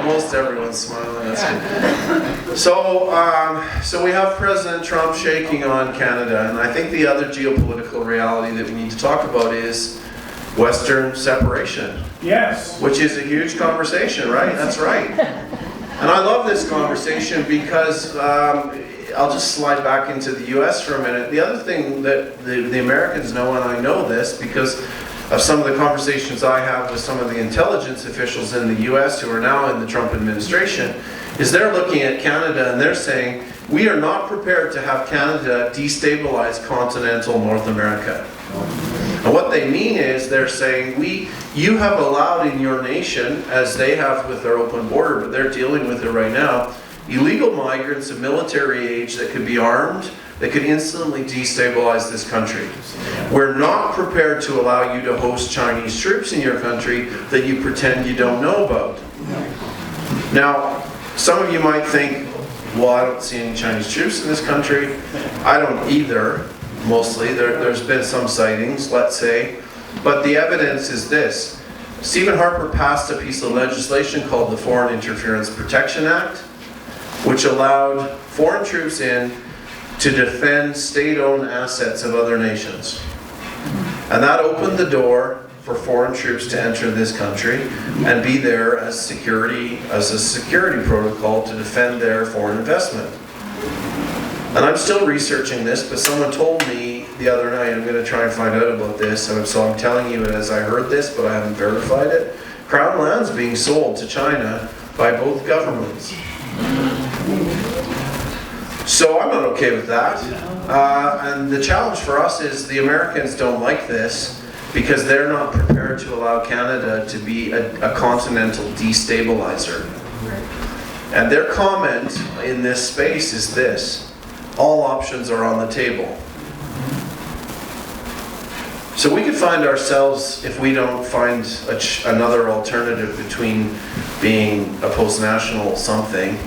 Most everyone's smiling. That's good. So we have President Trump shaking on Canada, and I think the other geopolitical reality that we need to talk about is Western separation. Yes. Which is a huge conversation, right? That's right. And I love this conversation because I'll just slide back into the US for a minute. The other thing that the Americans know, and I know this because of some of the conversations I have with some of the intelligence officials in the US who are now in the Trump administration, is they're looking at Canada and they're saying, we are not prepared to have Canada destabilize continental North America. And what they mean is they're saying, you have allowed in your nation, as they have with their open border, but they're dealing with it right now, illegal migrants of military age that could be armed, that could instantly destabilize this country. We're not prepared to allow you to host Chinese troops in your country that you pretend you don't know about. Now, some of you might think, well, I don't see any Chinese troops in this country. I don't either, mostly. There's been some sightings, let's say. But the evidence is this. Stephen Harper passed a piece of legislation called the Foreign Interference Protection Act, which allowed foreign troops in to defend state-owned assets of other nations. And that opened the door for foreign troops to enter this country and be there as a security protocol to defend their foreign investment. And I'm still researching this, but someone told me the other night, I'm going to try and find out about this, so I'm telling you it as I heard this, but I haven't verified it. Crown land's being sold to China by both governments. So I'm not okay with that. And the challenge for us is the Americans don't like this because they're not prepared to allow Canada to be a continental destabilizer. And their comment in this space is this: all options are on the table. So we could find ourselves, if we don't find another alternative between being a post-national something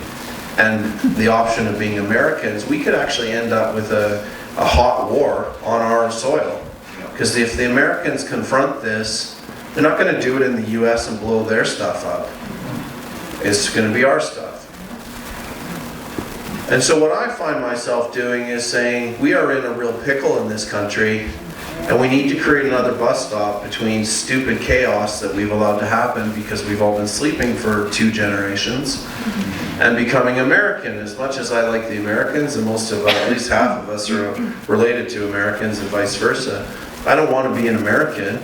and the option of being Americans, we could actually end up with a hot war on our soil. Because if the Americans confront this, they're not going to do it in the US and blow their stuff up. It's going to be our stuff. And so what I find myself doing is saying, we are in a real pickle in this country, and we need to create another bus stop between stupid chaos that we've allowed to happen because we've all been sleeping for 2 generations and becoming American. As much as I like the Americans, and most of at least half of us are related to Americans and vice versa, I don't want to be an American.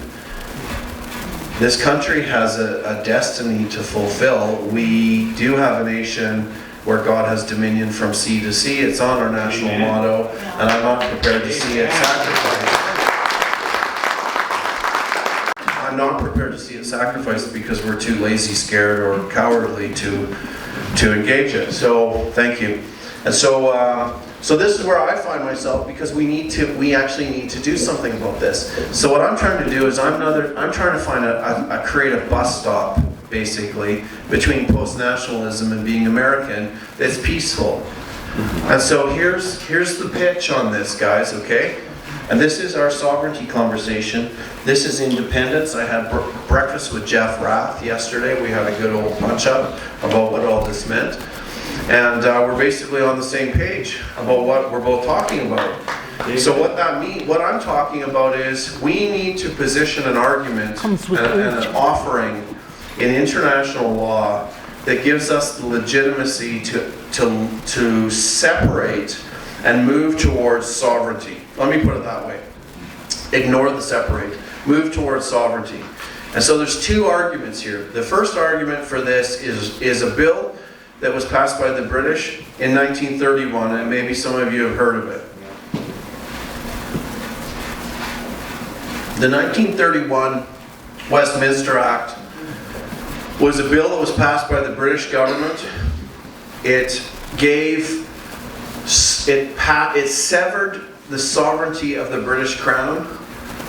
This country has a destiny to fulfill. We do have a nation where God has dominion from sea to sea. It's on our national motto, and I'm not prepared to see it sacrificed. I'm not prepared to see it sacrificed because we're too lazy, scared, or cowardly to engage it. So thank you. And so this is where I find myself, because we actually need to do something about this. So what I'm trying to do is I'm trying to find create a bus stop, basically, between post-nationalism and being American that's peaceful. And so here's the pitch on this, guys, okay? And this is our sovereignty conversation. This is independence. I had breakfast with Jeff Rath yesterday. We had a good old punch-up about what all this meant. And we're basically on the same page about what we're both talking about. So what that means, what I'm talking about is we need to position an argument and an offering in international law that gives us the legitimacy to separate and move towards sovereignty. Let me put it that way. Ignore the separate. Move towards sovereignty. And so there's 2 arguments here. The first argument for this is a bill that was passed by the British in 1931, and maybe some of you have heard of it. The 1931 Westminster Act was a bill that was passed by the British government. It severed the sovereignty of the British Crown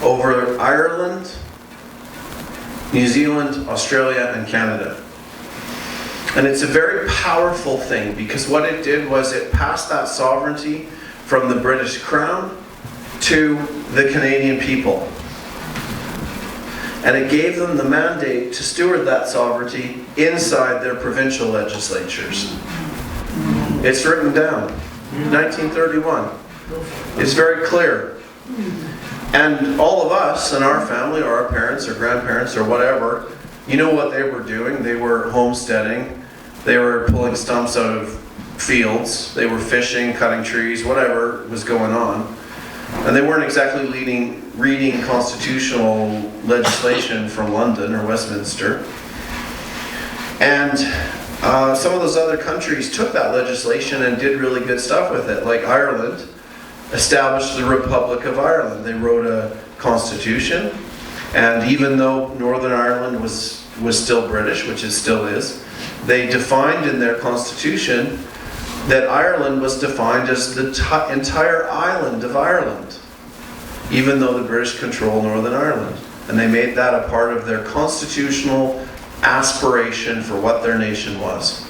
over Ireland, New Zealand, Australia, and Canada. And it's a very powerful thing, because what it did was it passed that sovereignty from the British Crown to the Canadian people. And it gave them the mandate to steward that sovereignty inside their provincial legislatures. It's written down, 1931. It's very clear. And all of us in our family, or our parents or grandparents or whatever, you know what they were doing. They were homesteading. They were pulling stumps out of fields. They were fishing, cutting trees, whatever was going on. And they weren't exactly reading constitutional legislation from London or Westminster. And some of those other countries took that legislation and did really good stuff with it. Like Ireland established the Republic of Ireland. They wrote a constitution, and even though Northern Ireland was still British, which it still is, they defined in their constitution that Ireland was defined as the entire island of Ireland, even though the British control Northern Ireland. And they made that a part of their constitutional aspiration for what their nation was.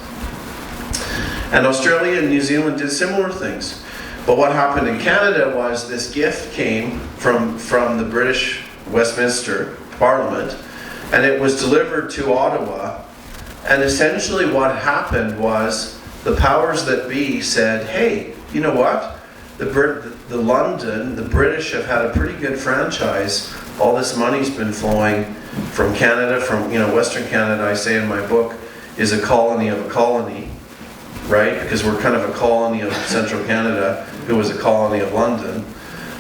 And Australia and New Zealand did similar things. But what happened in Canada was this gift came from the British Westminster Parliament, and it was delivered to Ottawa. And essentially what happened was the powers that be said, hey, you know what? the London, the British have had a pretty good franchise. All this money's been flowing from Canada, from, Western Canada, I say in my book, is a colony of a colony, right? Because we're kind of a colony of central Canada, who was a colony of London.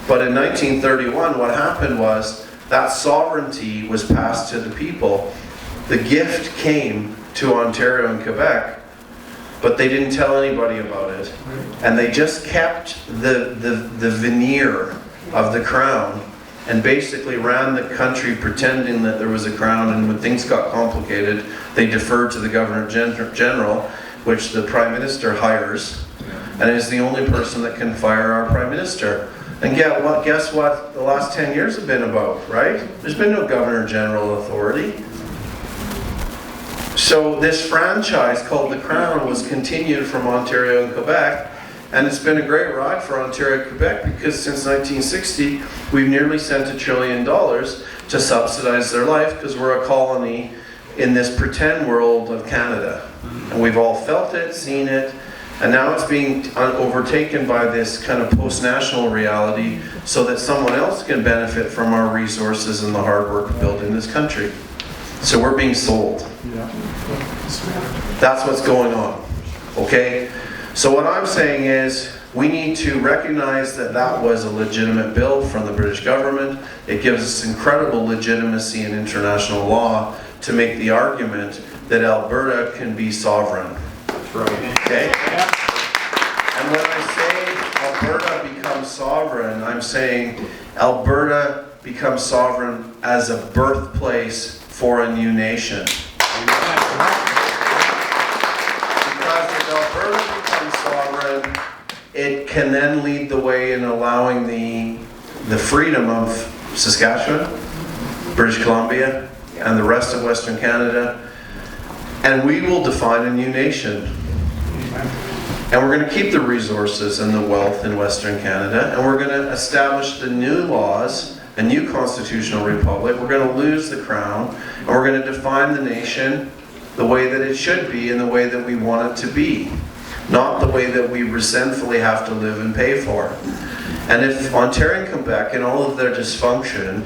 But in 1931, what happened was that sovereignty was passed to the people. The gift came to Ontario and Quebec, but they didn't tell anybody about it. And they just kept the veneer of the crown and basically ran the country pretending that there was a crown, and when things got complicated, they deferred to the Governor General, which the Prime Minister hires, and is the only person that can fire our Prime Minister. And guess what the last 10 years have been about, right? There's been no Governor General authority. So this franchise called the Crown was continued from Ontario and Quebec, and it's been a great ride for Ontario and Quebec, because since 1960 we've nearly sent $1 trillion to subsidize their life, because we're a colony in this pretend world of Canada. And we've all felt it, seen it, and now it's being overtaken by this kind of post-national reality so that someone else can benefit from our resources and the hard work of building this country. So we're being sold. That's what's going on, okay? So what I'm saying is, we need to recognize that that was a legitimate bill from the British government. It gives us incredible legitimacy in international law to make the argument that Alberta can be sovereign. That's right. Okay? And when I say Alberta becomes sovereign, I'm saying Alberta becomes sovereign as a birthplace for a new nation. Because if Alberta becomes sovereign, it can then lead the way in allowing the freedom of Saskatchewan, British Columbia, and the rest of Western Canada, and we will define a new nation. And we're going to keep the resources and the wealth in Western Canada, and we're going to establish the new laws, a new constitutional republic. We're going to lose the crown, and we're going to define the nation the way that it should be and the way that we want it to be, not the way that we resentfully have to live and pay for. And if Ontario and Quebec, in all of their dysfunction,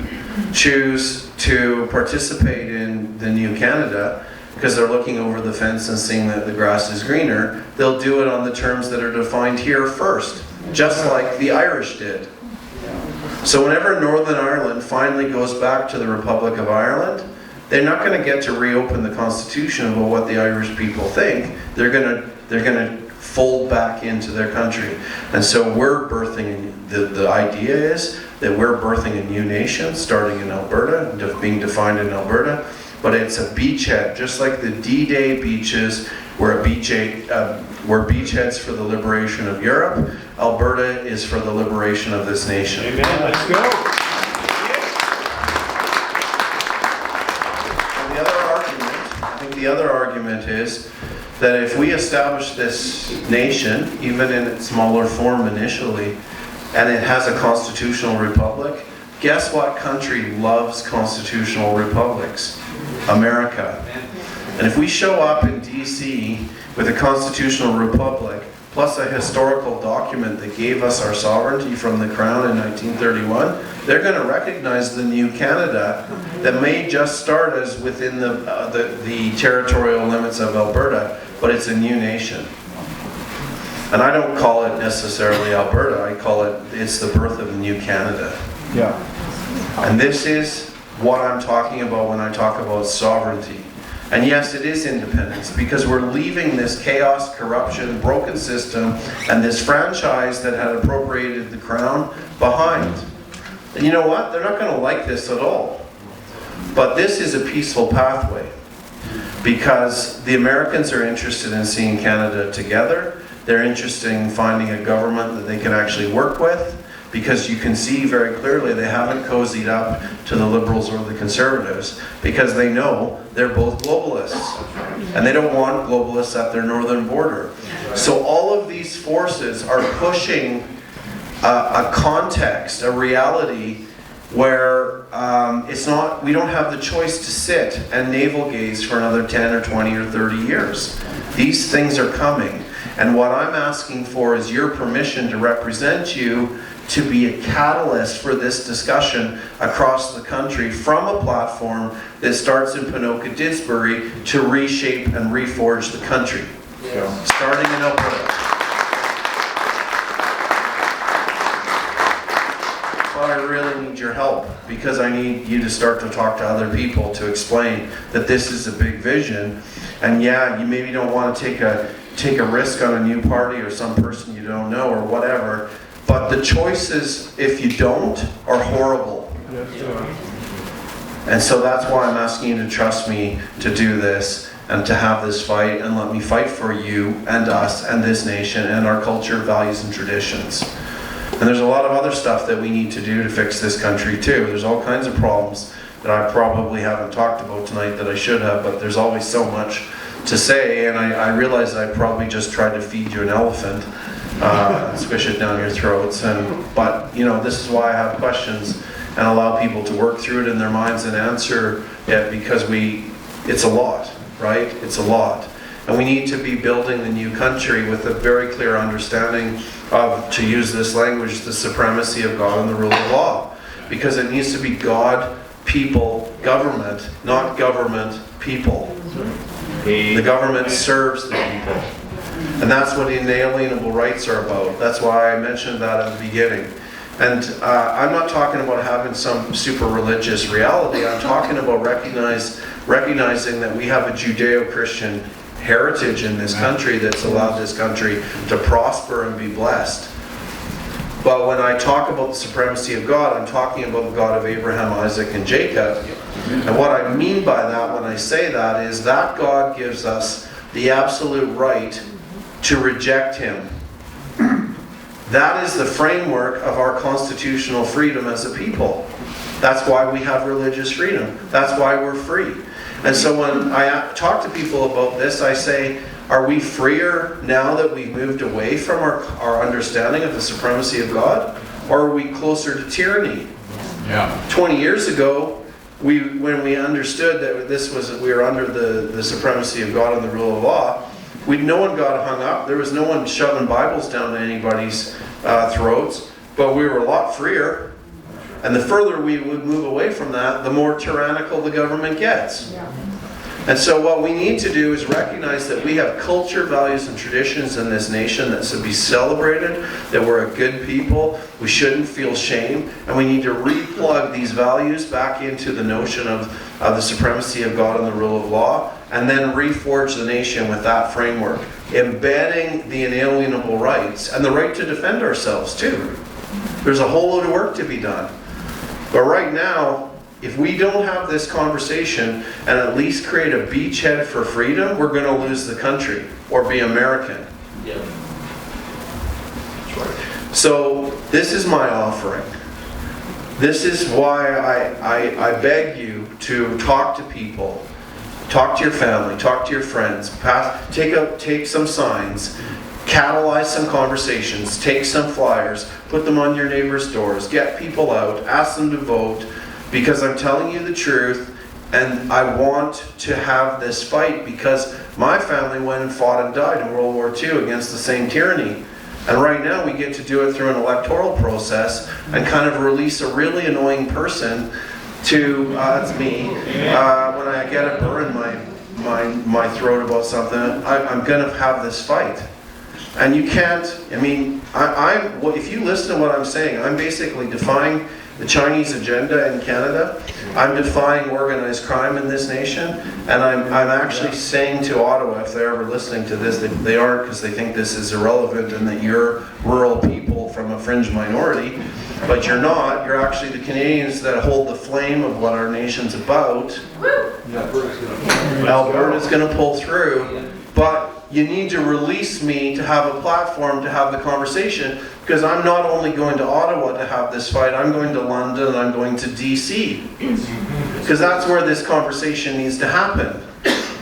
choose to participate in the new Canada because they're looking over the fence and seeing that the grass is greener, they'll do it on the terms that are defined here first, just like the Irish did. So whenever Northern Ireland finally goes back to the Republic of Ireland, they're not going to get to reopen the Constitution about what the Irish people think. They're going to fold back into their country. And so we're birthing, the idea is that we're birthing a new nation starting in Alberta, being defined in Alberta, but it's a beachhead, just like the D-Day beaches were beachheads for the liberation of Europe. Alberta is for the liberation of this nation. Amen. Let's go. And the other argument is that if we establish this nation, even in its smaller form initially, and it has a constitutional republic, guess what country loves constitutional republics? America. And if we show up in DC with a constitutional republic, plus a historical document that gave us our sovereignty from the Crown in 1931, they're going to recognize the new Canada that may just start as within the territorial limits of Alberta, but it's a new nation. And I don't call it necessarily Alberta, I call it's the birth of a new Canada. Yeah. And this is what I'm talking about when I talk about sovereignty. And yes, it is independence, because we're leaving this chaos, corruption, broken system, and this franchise that had appropriated the crown behind. And you know what? They're not going to like this at all. But this is a peaceful pathway, because the Americans are interested in seeing Canada together. They're interested in finding a government that they can actually work with, because you can see very clearly they haven't cozied up to the Liberals or the Conservatives, because they know they're both globalists. And they don't want globalists at their northern border. So all of these forces are pushing a context, a reality, where we don't have the choice to sit and navel gaze for another 10 or 20 or 30 years. These things are coming. And what I'm asking for is your permission to represent you, to be a catalyst for this discussion across the country from a platform that starts in Ponoka, Didsbury, to reshape and reforge the country. Yeah. Starting in Alberta. But I really need your help, because I need you to start to talk to other people to explain that this is a big vision. And yeah, you maybe don't want to take a risk on a new party or some person you don't know or whatever, but the choices, if you don't, are horrible. And so that's why I'm asking you to trust me to do this and to have this fight, and let me fight for you and us and this nation and our culture, values, and traditions. And there's a lot of other stuff that we need to do to fix this country too. There's all kinds of problems that I probably haven't talked about tonight that I should have, but there's always so much to say, and I realize I probably just tried to feed you an elephant, squish it down your throats, but you know, this is why I have questions and allow people to work through it in their minds and answer it, because it's a lot, right? It's a lot. And we need to be building the new country with a very clear understanding of, to use this language, the supremacy of God and the rule of law. Because it needs to be God, people, government, not government, people. The government serves the people. And that's what inalienable rights are about. That's why I mentioned that at the beginning. And I'm not talking about having some super religious reality. I'm talking about recognizing that we have a Judeo-Christian heritage in this country that's allowed this country to prosper and be blessed. But when I talk about the supremacy of God, I'm talking about the God of Abraham, Isaac, and Jacob. And what I mean by that when I say that is that God gives us the absolute right to reject Him. That is the framework of our constitutional freedom as a people. That's why we have religious freedom. That's why we're free. And so when I talk to people about this, I say, are we freer now that we've moved away from our understanding of the supremacy of God? Or are we closer to tyranny? Yeah. 20 years ago, when we understood that we were under the supremacy of God and the rule of law, no one got hung up. There was no one shoving Bibles down anybody's throats, but we were a lot freer. And the further we would move away from that, the more tyrannical the government gets. Yeah. And so what we need to do is recognize that we have culture, values, and traditions in this nation that should be celebrated, that we're a good people, we shouldn't feel shame, and we need to replug these values back into the notion of the supremacy of God and the rule of law, and then reforge the nation with that framework, embedding the inalienable rights and the right to defend ourselves too. There's a whole load of work to be done. But right now, if we don't have this conversation and at least create a beachhead for freedom, we're going to lose the country or be American. Yeah. That's right. So this is my offering. This is why I beg you to talk to people, talk to your family, talk to your friends, take some signs, catalyze some conversations, take some flyers, put them on your neighbors' doors, get people out, ask them to vote, because I'm telling you the truth, and I want to have this fight because my family went and fought and died in World War II against the same tyranny. And right now we get to do it through an electoral process and kind of release a really annoying person to, it's me, when I get a burr in my throat about something, I'm going to have this fight. And you can't, I mean, if you listen to what I'm saying, I'm basically defying the Chinese agenda in Canada. I'm defying organized crime in this nation. And I'm actually saying to Ottawa, if they're ever listening to this, they aren't, because they think this is irrelevant and that you're rural people from a fringe minority. But you're not. You're actually the Canadians that hold the flame of what our nation's about. Alberta's going to pull through. But you need to release me to have a platform to have the conversation, because I'm not only going to Ottawa to have this fight, I'm going to London and I'm going to DC. Because that's where this conversation needs to happen.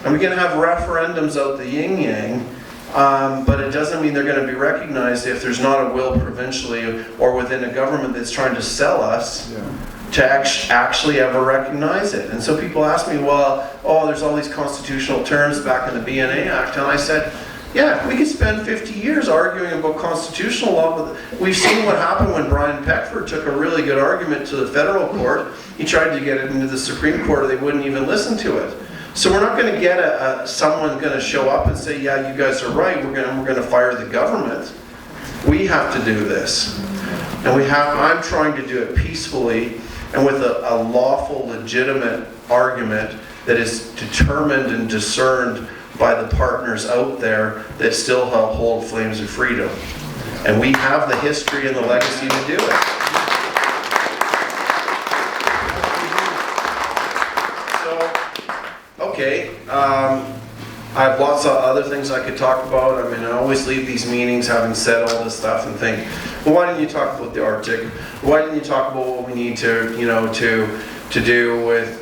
And we can have referendums out the yin-yang, but it doesn't mean they're going to be recognized if there's not a will provincially or within a government that's trying to sell us to actually ever recognize it. And so people ask me, well, there's all these constitutional terms back in the BNA Act. And I said, Yeah, we could spend 50 years arguing about constitutional law, but we've seen what happened when Brian Peckford took a really good argument to the federal court. He tried to get it into the Supreme Court, they wouldn't even listen to it. So we're not going to get someone going to show up and say, yeah, you guys are right, we're going to fire the government. We have to do this. And I'm trying to do it peacefully and with a lawful, legitimate argument that is determined and discerned by the partners out there that still hold flames of freedom. And we have the history and the legacy to do it. So, okay, I have lots of other things I could talk about. I mean, I always leave these meetings having said all this stuff and think, well, why didn't you talk about the Arctic? Why didn't you talk about what we need to, to do with,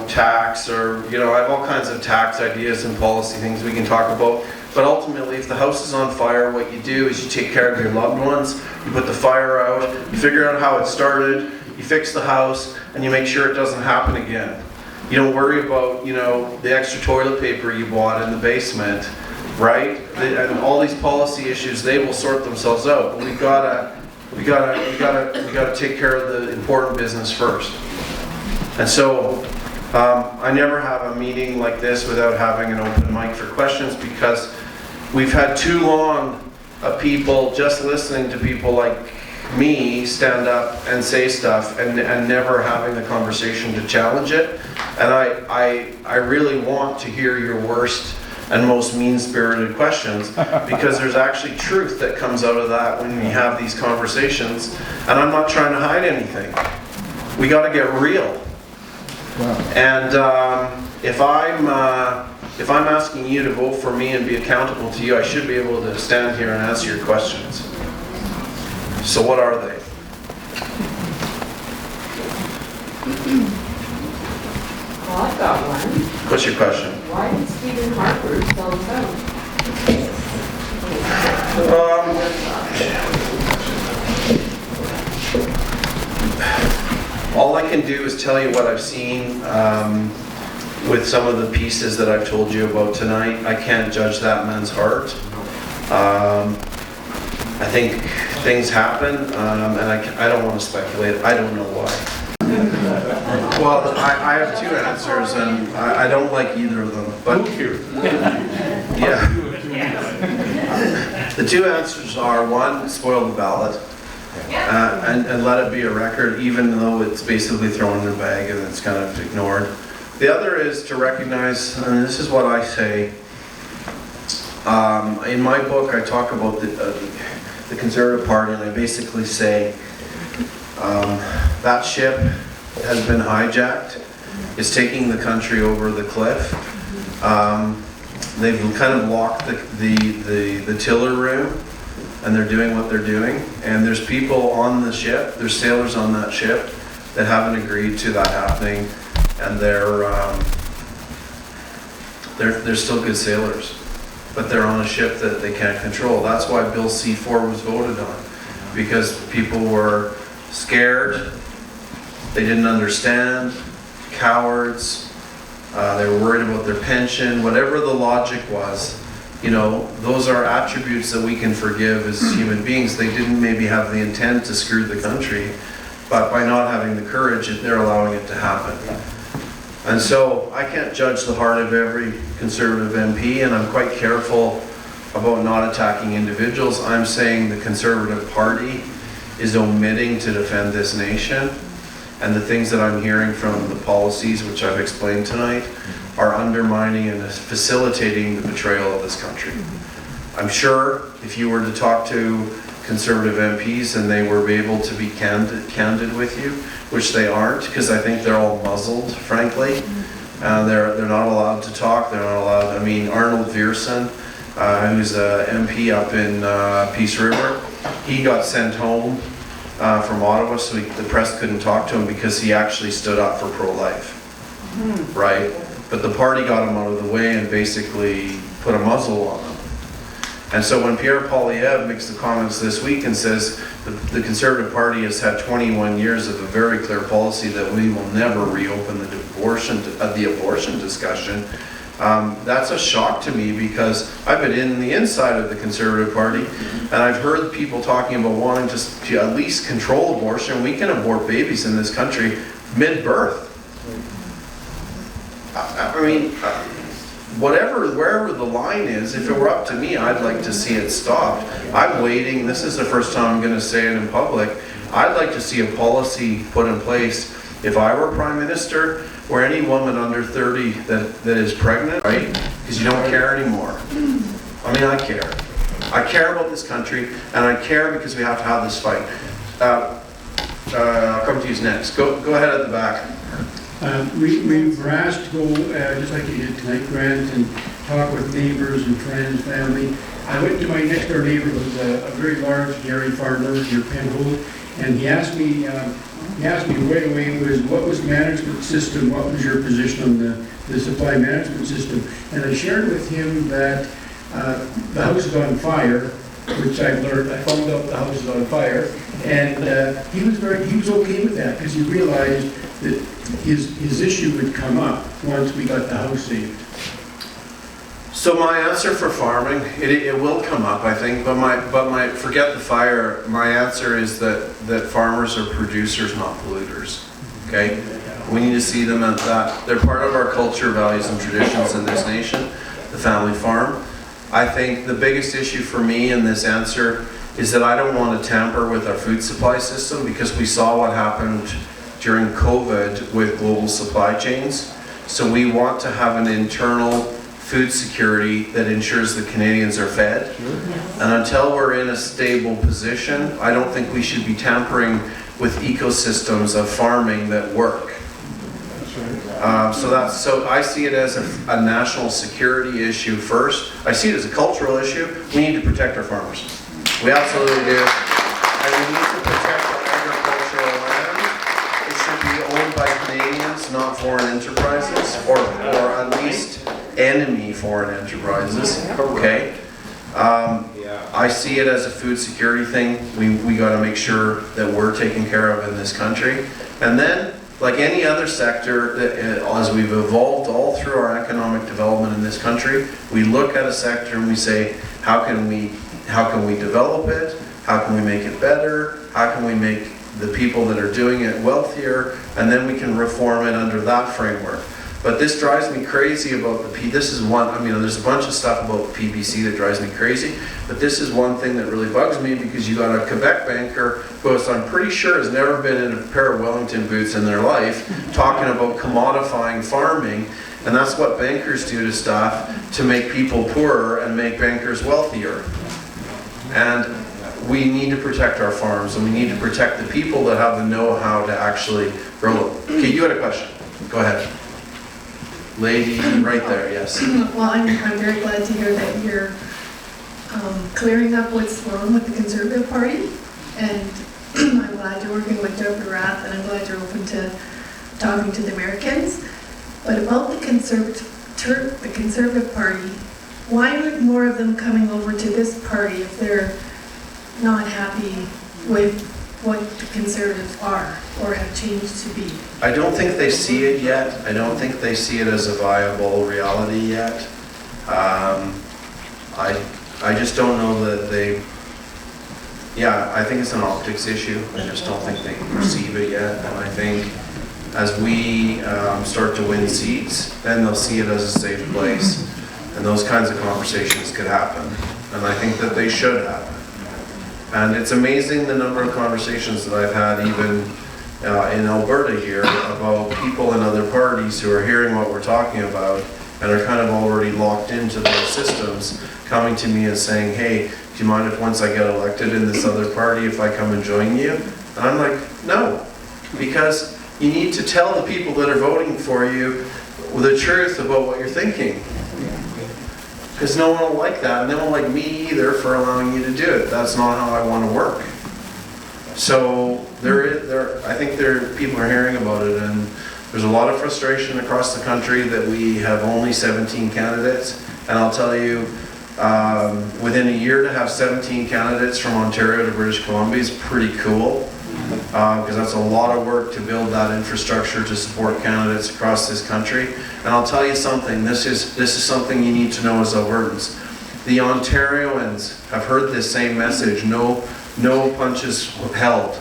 tax, or, I have all kinds of tax ideas and policy things we can talk about. But ultimately, if the house is on fire, what you do is you take care of your loved ones, you put the fire out, you figure out how it started, you fix the house, and you make sure it doesn't happen again. You don't worry about, the extra toilet paper you bought in the basement, right? And all these policy issues, they will sort themselves out. But we gotta take care of the important business first. And so, I never have a meeting like this without having an open mic for questions, because we've had too long of people just listening to people like me stand up and say stuff and never having the conversation to challenge it. And I really want to hear your worst and most mean-spirited questions, because there's actually truth that comes out of that when we have these conversations. And I'm not trying to hide anything. We got to get real. Wow. And if I'm asking you to vote for me and be accountable to you, I should be able to stand here and answer your questions. So what are they? Well, I've got one. What's your question? Why did Stephen Harper sell us out? All I can do is tell you what I've seen with some of the pieces that I've told you about tonight. I can't judge that man's heart. I think things happen, and I don't want to speculate. I don't know why. Well, I have two answers, and I don't like either of them. But yeah, the two answers are: one, spoil the ballot. And let it be a record, even though it's basically thrown in the bag and it's kind of ignored. The other is to recognize, and this is what I say, in my book I talk about the Conservative Party, and I basically say that ship has been hijacked, it's taking the country over the cliff. They've kind of locked the tiller room, and they're doing what they're doing, and there's people on the ship, there's sailors on that ship that haven't agreed to that happening, and they're still good sailors, but they're on a ship that they can't control. That's why Bill C-4 was voted on, because people were scared, they didn't understand, cowards, they were worried about their pension, whatever the logic was. Those are attributes that we can forgive as human beings. They didn't maybe have the intent to screw the country, but by not having the courage, they're allowing it to happen. And so I can't judge the heart of every Conservative MP, and I'm quite careful about not attacking individuals. I'm saying the Conservative Party is omitting to defend this nation, and the things that I'm hearing from the policies, which I've explained tonight, are undermining and facilitating the betrayal of this country. I'm sure if you were to talk to Conservative MPs and they were able to be candid with you, which they aren't, because I think they're all muzzled, frankly. They're not allowed to talk, they're not allowed. I mean, Arnold Viersen, who's a MP up in Peace River, he got sent home from Ottawa, so the press couldn't talk to him because he actually stood up for pro-life, right? But the party got him out of the way and basically put a muzzle on him. And so when Pierre Poilievre makes the comments this week and says the Conservative Party has had 21 years of a very clear policy that we will never reopen the abortion discussion, That's a shock to me because I've been in the inside of the Conservative Party and I've heard people talking about wanting to at least control abortion. We can abort babies in this country mid-birth. I mean, wherever the line is, if it were up to me, I'd like to see it stopped. I'm waiting, this is the first time I'm going to say it in public, I'd like to see a policy put in place, if I were Prime Minister, where any woman under 30 that is pregnant, right, because you don't care anymore. I mean, I care. I care about this country, and I care because we have to have this fight. I'll come to you next. Go ahead at the back. We were asked to go, just like you did tonight, Grant, and talk with neighbors and friends, family. I went to my next door neighbor, who was a very large dairy farmer near Penhold, and he asked me right away what was the management system, what was your position on the supply management system, and I shared with him that the house is on fire, which I learned. I found out the house is on fire, and he was okay with that because he realized that his issue would come up once we got the house saved. So my answer for farming, it will come up, I think, but forget the fire. My answer is that farmers are producers, not polluters. Okay, we need to see them as that. They're part of our culture, values, and traditions in this nation. The family farm. I think the biggest issue for me in this answer is that I don't want to tamper with our food supply system because we saw what happened during COVID with global supply chains. So we want to have an internal food security that ensures that Canadians are fed. And until we're in a stable position, I don't think we should be tampering with ecosystems of farming that work. So I see it as a national security issue first. I see it as a cultural issue. We need to protect our farmers. We absolutely do. And we need to protect our agricultural land. It should be owned by Canadians, not foreign enterprises, or at least enemy foreign enterprises. Okay. I see it as a food security thing. We got to make sure that we're taken care of in this country. And then, like any other sector, as we've evolved all through our economic development in this country, we look at a sector and we say, how can we develop it? How can we make it better? How can we make the people that are doing it wealthier? And then we can reform it under that framework. But this drives me crazy about this is one, I mean, there's a bunch of stuff about the PBC that drives me crazy, but this is one thing that really bugs me because you got a Quebec banker who I'm pretty sure has never been in a pair of Wellington boots in their life talking about commodifying farming, and that's what bankers do to stuff to make people poorer and make bankers wealthier. And we need to protect our farms and we need to protect the people that have the know-how to actually grow them. Okay, you had a question. Go ahead. Lady right there, yes. Well, I'm very glad to hear that you're clearing up what's wrong with the Conservative Party, and I'm glad you're working with Dr. Rath, and I'm glad you're open to talking to the Americans. But about the Conservative Party, why aren't more of them coming over to this party if they're not happy with what the Conservatives are or have changed to be? I don't think they see it yet. I don't think they see it as a viable reality yet. I just don't know that they, I think it's an optics issue. I just don't think they perceive it yet. And I think as we start to win seats, then they'll see it as a safe place. And those kinds of conversations could happen. And I think that they should happen. And it's amazing the number of conversations that I've had even in Alberta here about people in other parties who are hearing what we're talking about and are kind of already locked into those systems, coming to me and saying, hey, do you mind if once I get elected in this other party, if I come and join you? And I'm like, no, because you need to tell the people that are voting for you the truth about what you're thinking. Because no one will like that, and they won't like me either for allowing you to do it. That's not how I want to work. So I think people are hearing about it, and there's a lot of frustration across the country that we have only 17 candidates. And I'll tell you, within a year to have 17 candidates from Ontario to British Columbia is pretty cool. because that's a lot of work to build that infrastructure to support candidates across this country. And I'll tell you something, this is something you need to know as Albertans. The Ontarians have heard this same message, no punches held.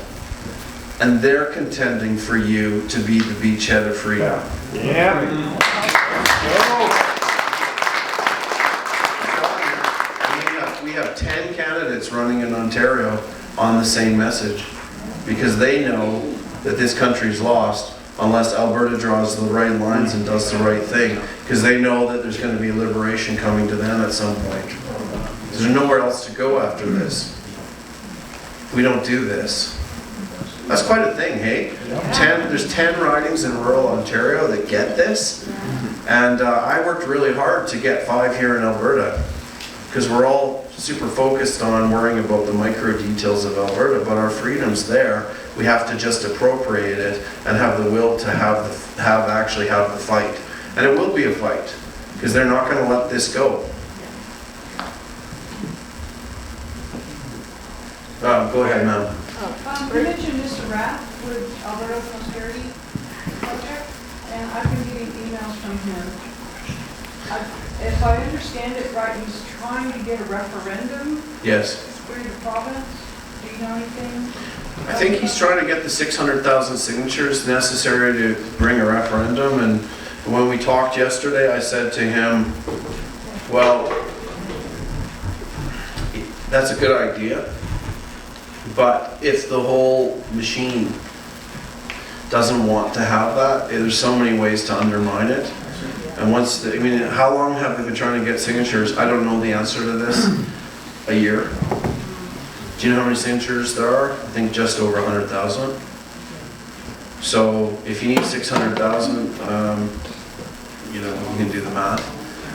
And they're contending for you to be the beachhead of freedom. Yeah. We have 10 candidates running in Ontario on the same message because they know that this country's lost unless Alberta draws the right lines and does the right thing, because they know that there's going to be liberation coming to them at some point. There's nowhere else to go after this. We don't do this. That's quite a thing, hey? There's 10 ridings in rural Ontario that get this, and I worked really hard to get 5 here in Alberta, because we're all super focused on worrying about the micro details of Alberta, but our freedom's there. We have to just appropriate it and have the will to actually have the fight. And it will be a fight, because they're not going to let this go. Go ahead, ma'am. You mentioned Mr. Rath with Alberta Prosperity Project, and I've been getting emails from him. If I understand it right, he's trying to get a referendum Yes. through the province. Do you know anything? I think he's trying to get the 600,000 signatures necessary to bring a referendum. And when we talked yesterday, I said to him, well, that's a good idea. But if the whole machine doesn't want to have that, there's so many ways to undermine it. And how long have they been trying to get signatures? I don't know the answer to this. A year? Do you know how many signatures there are? I think just over 100,000. So if you need 600,000, you can do the math.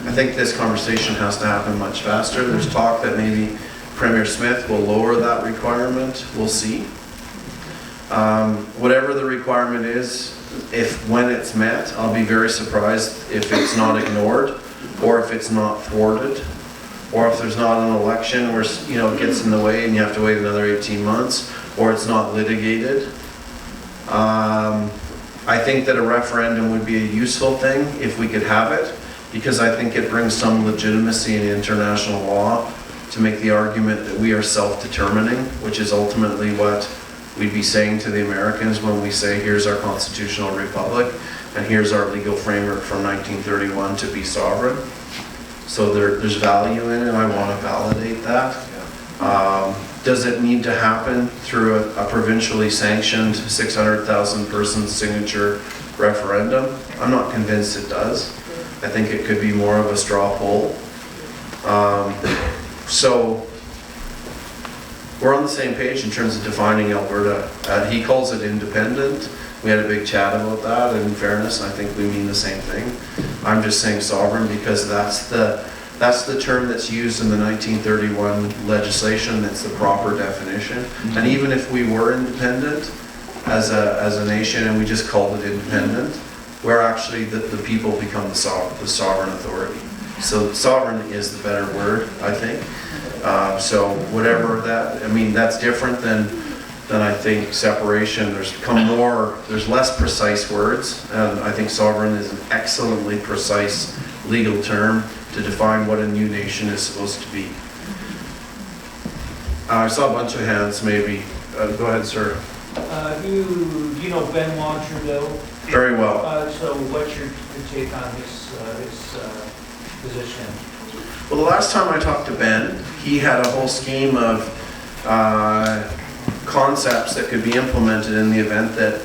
I think this conversation has to happen much faster. There's talk that maybe Premier Smith will lower that requirement. We'll see. Whatever the requirement is, when it's met, I'll be very surprised if it's not ignored, or if it's not thwarted, or if there's not an election where it gets in the way and you have to wait another 18 months, or it's not litigated. I think that a referendum would be a useful thing if we could have it, because I think it brings some legitimacy in international law to make the argument that we are self-determining, which is ultimately what we'd be saying to the Americans when we say, here's our constitutional republic, and here's our legal framework from 1931 to be sovereign. So there's value in it, I want to validate that. Does it need to happen through a provincially sanctioned 600,000 person signature referendum? I'm not convinced it does. I think it could be more of a straw poll. So we're on the same page in terms of defining Alberta. He calls it independent. We had a big chat about that, and in fairness, I think we mean the same thing. I'm just saying sovereign because that's the term that's used in the 1931 legislation. That's the proper definition. And even if we were independent as a nation and we just called it independent, we're actually the people become the sovereign authority. So sovereign is the better word, I think. So whatever that's different than I think separation. There's less precise words, and I think sovereign is an excellently precise legal term to define what a new nation is supposed to be. I saw a bunch of hands, maybe. Go ahead, sir. You know Benoit Trudeau? Very well. So what's your take on his position? Well, the last time I talked to Ben, he had a whole scheme of concepts that could be implemented in the event that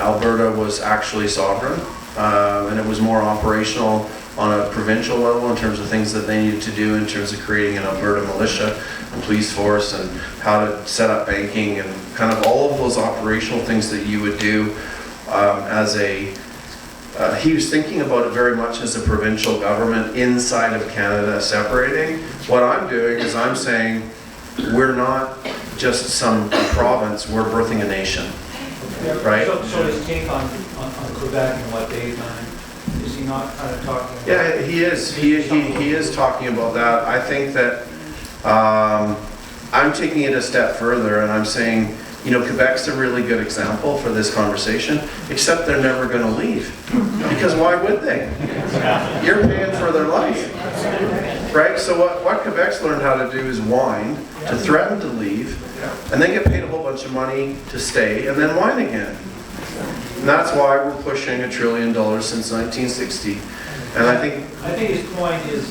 Alberta was actually sovereign, and it was more operational on a provincial level in terms of things that they needed to do in terms of creating an Alberta militia and police force and how to set up banking and kind of all of those operational things that you would do he was thinking about it very much as a provincial government inside of Canada separating. What I'm doing is I'm saying we're not just some province, we're birthing a nation, right? So his take on Quebec and what they've done, is he not kind of talking about? Yeah, he is. He is talking about that. I think that I'm taking it a step further and I'm saying, You know, Quebec's a really good example for this conversation, except they're never going to leave. Because why would they? You're paying for their life. Right? So what Quebec's learned how to do is whine, to threaten to leave, and then get paid a whole bunch of money to stay, and then whine again. And that's why we're pushing $1 trillion since 1960. And I think his point is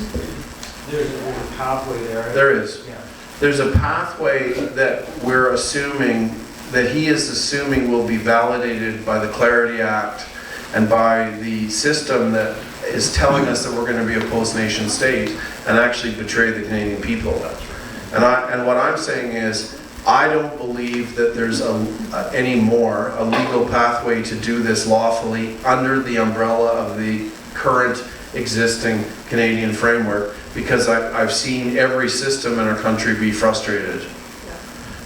there's a pathway there. there is. Yeah. There's a pathway that we're assuming, that he is assuming will be validated by the Clarity Act and by the system that is telling us that we're going to be a post-nation state and actually betray the Canadian people. And what I'm saying is, I don't believe that there's anymore a legal pathway to do this lawfully under the umbrella of the current existing Canadian framework, because I've seen every system in our country be frustrated.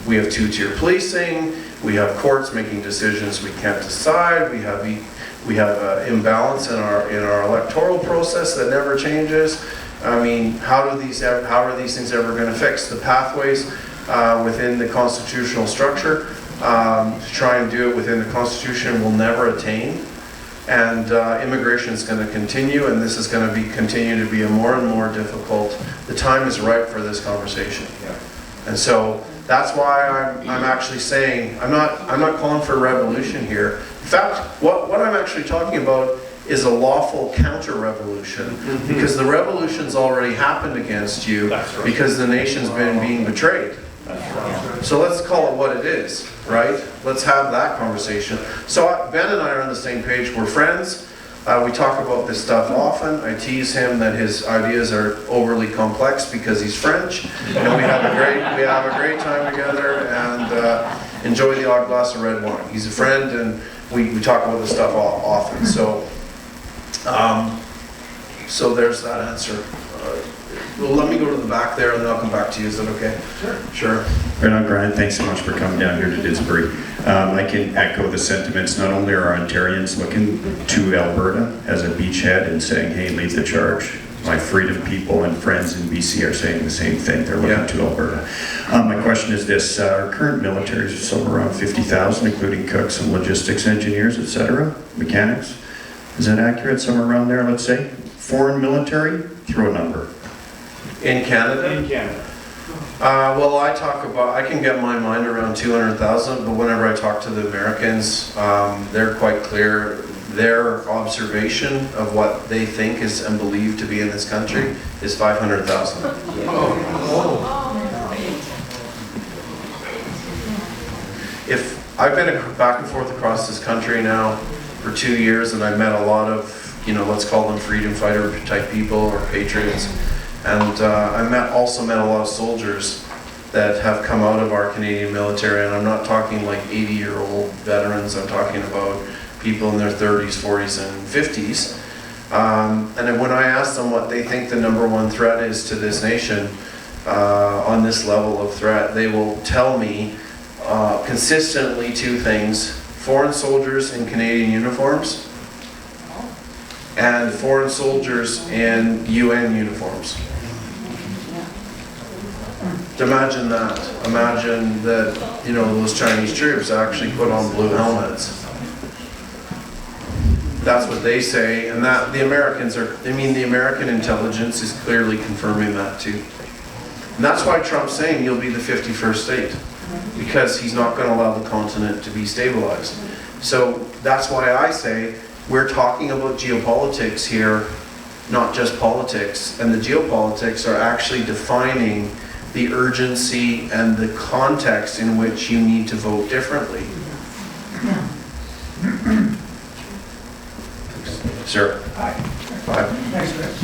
We have two-tier policing, we have courts making decisions we can't decide, we have imbalance in our electoral process that never changes. I mean, how are these things ever going to fix? The pathways within the constitutional structure to try and do it within the Constitution will never attain. And immigration is going to continue, and this is going to continue to be a more and more difficult. The time is ripe for this conversation. And so that's why I'm actually saying, I'm not calling for a revolution here. In fact, what I'm actually talking about is a lawful counter-revolution, because the revolution's already happened against you because the nation's been being betrayed. So let's call it what it is, right? Let's have that conversation. So Ben and I are on the same page. We're friends. We talk about this stuff often. I tease him that his ideas are overly complex because he's French, and we have a great time together and enjoy the odd glass of red wine. He's a friend, and we talk about this stuff often. So there's that answer. Well, let me go to the back there, and then I'll come back to you. Is that okay? Sure. Right on, Brian. Thanks so much for coming down here to Didsbury. I can echo the sentiments. Not only are Ontarians looking to Alberta as a beachhead and saying, hey, lead the charge. My freedom people and friends in BC are saying the same thing. They're looking to Alberta. My question is this. Our current military is somewhere around 50,000, including cooks and logistics engineers, etc., mechanics. Is that accurate? Somewhere around there, let's say? Foreign military? Throw a number. In Canada? In Canada. Well, I can get my mind around 200,000, but whenever I talk to the Americans, they're quite clear. Their observation of what they think is and believe to be in this country is 500,000. If I've been back and forth across this country now for 2 years, and I've met a lot of, let's call them freedom fighter type people or patriots. And I also met a lot of soldiers that have come out of our Canadian military, and I'm not talking like 80-year-old veterans, I'm talking about people in their 30s, 40s, and 50s. And then when I ask them what they think the #1 threat is to this nation on this level of threat, they will tell me consistently two things: foreign soldiers in Canadian uniforms and foreign soldiers in UN uniforms. Imagine that. Imagine that, those Chinese troops actually put on blue helmets. That's what they say, and that the American intelligence is clearly confirming that too. And that's why Trump's saying you'll be the 51st state, because he's not going to allow the continent to be stabilized. So that's why I say we're talking about geopolitics here, not just politics, and the geopolitics are actually defining the urgency and the context in which you need to vote differently. Sir. Hi. Hi. Thanks, Chris.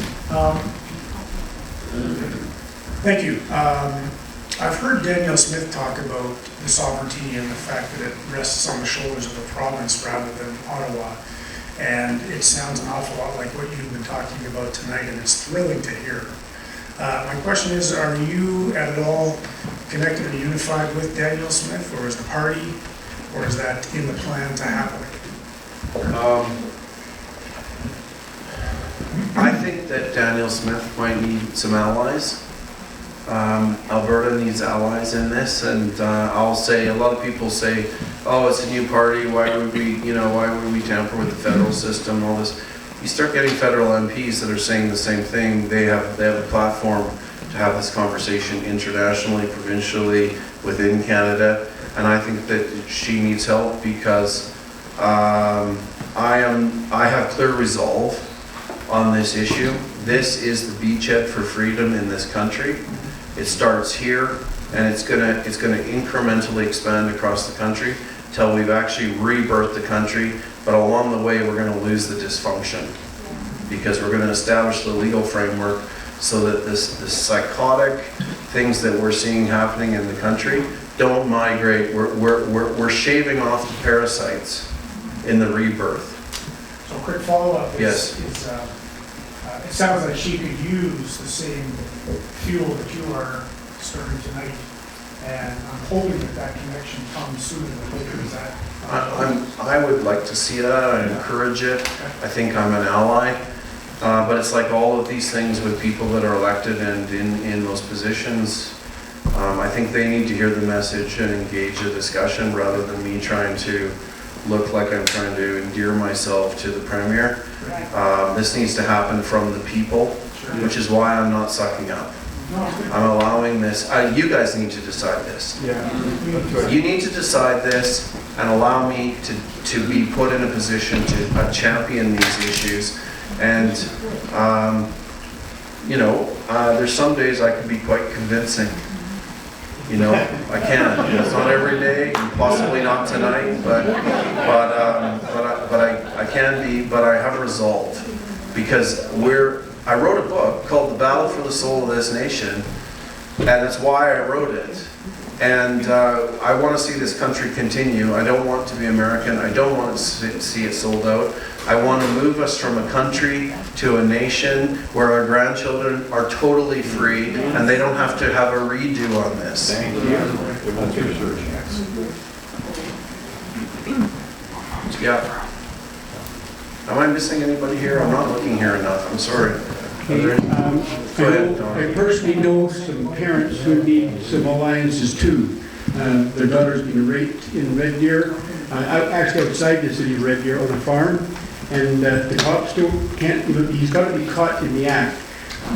Thank you. I've heard Danielle Smith talk about the sovereignty and the fact that it rests on the shoulders of the province rather than Ottawa. And it sounds an awful lot like what you've been talking about tonight, and it's thrilling to hear. My question is, are you at all connected or unified with Danielle Smith, or is the party, or is that in the plan to happen? I think that Danielle Smith might need some allies. Alberta needs allies in this, and I'll say, a lot of people say, oh, it's a new party, why would we tamper with the federal system, all this. You start getting federal MPs that are saying the same thing. They have a platform to have this conversation internationally, provincially, within Canada, and I think that she needs help because I have clear resolve on this issue. This is the beachhead for freedom in this country. It starts here, and it's gonna incrementally expand across the country till we've actually rebirthed the country. But along the way, we're gonna lose the dysfunction because we're gonna establish the legal framework so that this psychotic things that we're seeing happening in the country don't migrate. We're shaving off the parasites in the rebirth. So quick follow-up is, Yes. it sounds like she could use the same fuel that you are stirring tonight, and I'm hoping that connection comes sooner than later. Is that? I would like to see that. I encourage it. I think I'm an ally. But it's like all of these things with people that are elected and in those positions. I think they need to hear the message and engage a discussion rather than me trying to look like I'm trying to endear myself to the Premier. This needs to happen from the people, which is why I'm not sucking up. I'm allowing this. You guys need to decide this. You need to decide this and allow me to be put in a position to champion these issues. And, there's some days I can be quite convincing. I can. It's not every day, possibly not tonight, but I can be. But I have resolve because I wrote a book called The Battle for the Soul of This Nation, and that's why I wrote it. And I want to see this country continue. I don't want to be American. I don't want to see it sold out. I want to move us from a country to a nation where our grandchildren are totally free and they don't have to have a redo on this. Thank you. Yeah. Am I missing anybody here? I'm not looking here enough. I'm sorry. Go ahead, Don. I personally know some parents who need some alliances too. Their daughter's been raped in Red Deer, actually outside the city of Red Deer on a farm, and the cops he's got to be caught in the act.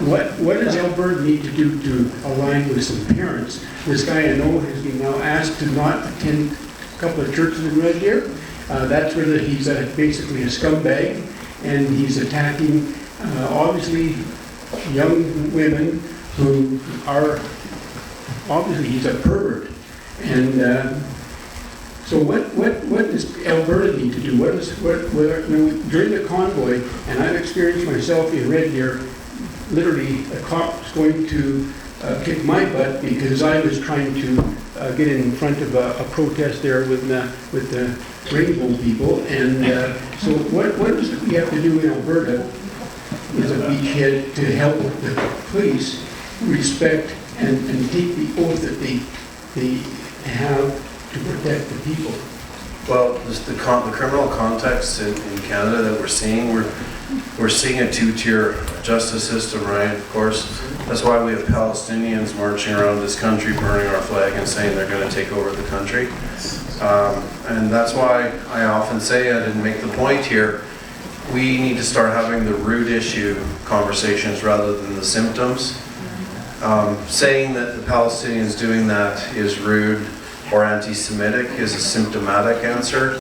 What does Alberta need to do to align with some parents? This guy I know has been now asked to not attend a couple of churches in Red Deer. That's where he's basically a scumbag, and he's attacking obviously young women who are, obviously he's a pervert. And so what does Alberta need to do? During the convoy, and I've experienced myself in Red Deer, literally a cop's going to kick my butt because I was trying to get in front of a protest there with the rainbow people. And so what does we have to do in Alberta as a beachhead to help the police respect and take the oath that they have to protect the people? Well, the criminal context in Canada that we're seeing a two-tier justice system, right? Of course, that's why we have Palestinians marching around this country, burning our flag and saying they're going to take over the country. And that's why I often say, I didn't make the point here, we need to start having the root issue conversations rather than the symptoms. Saying that the Palestinians doing that is rude or anti-Semitic is a symptomatic answer.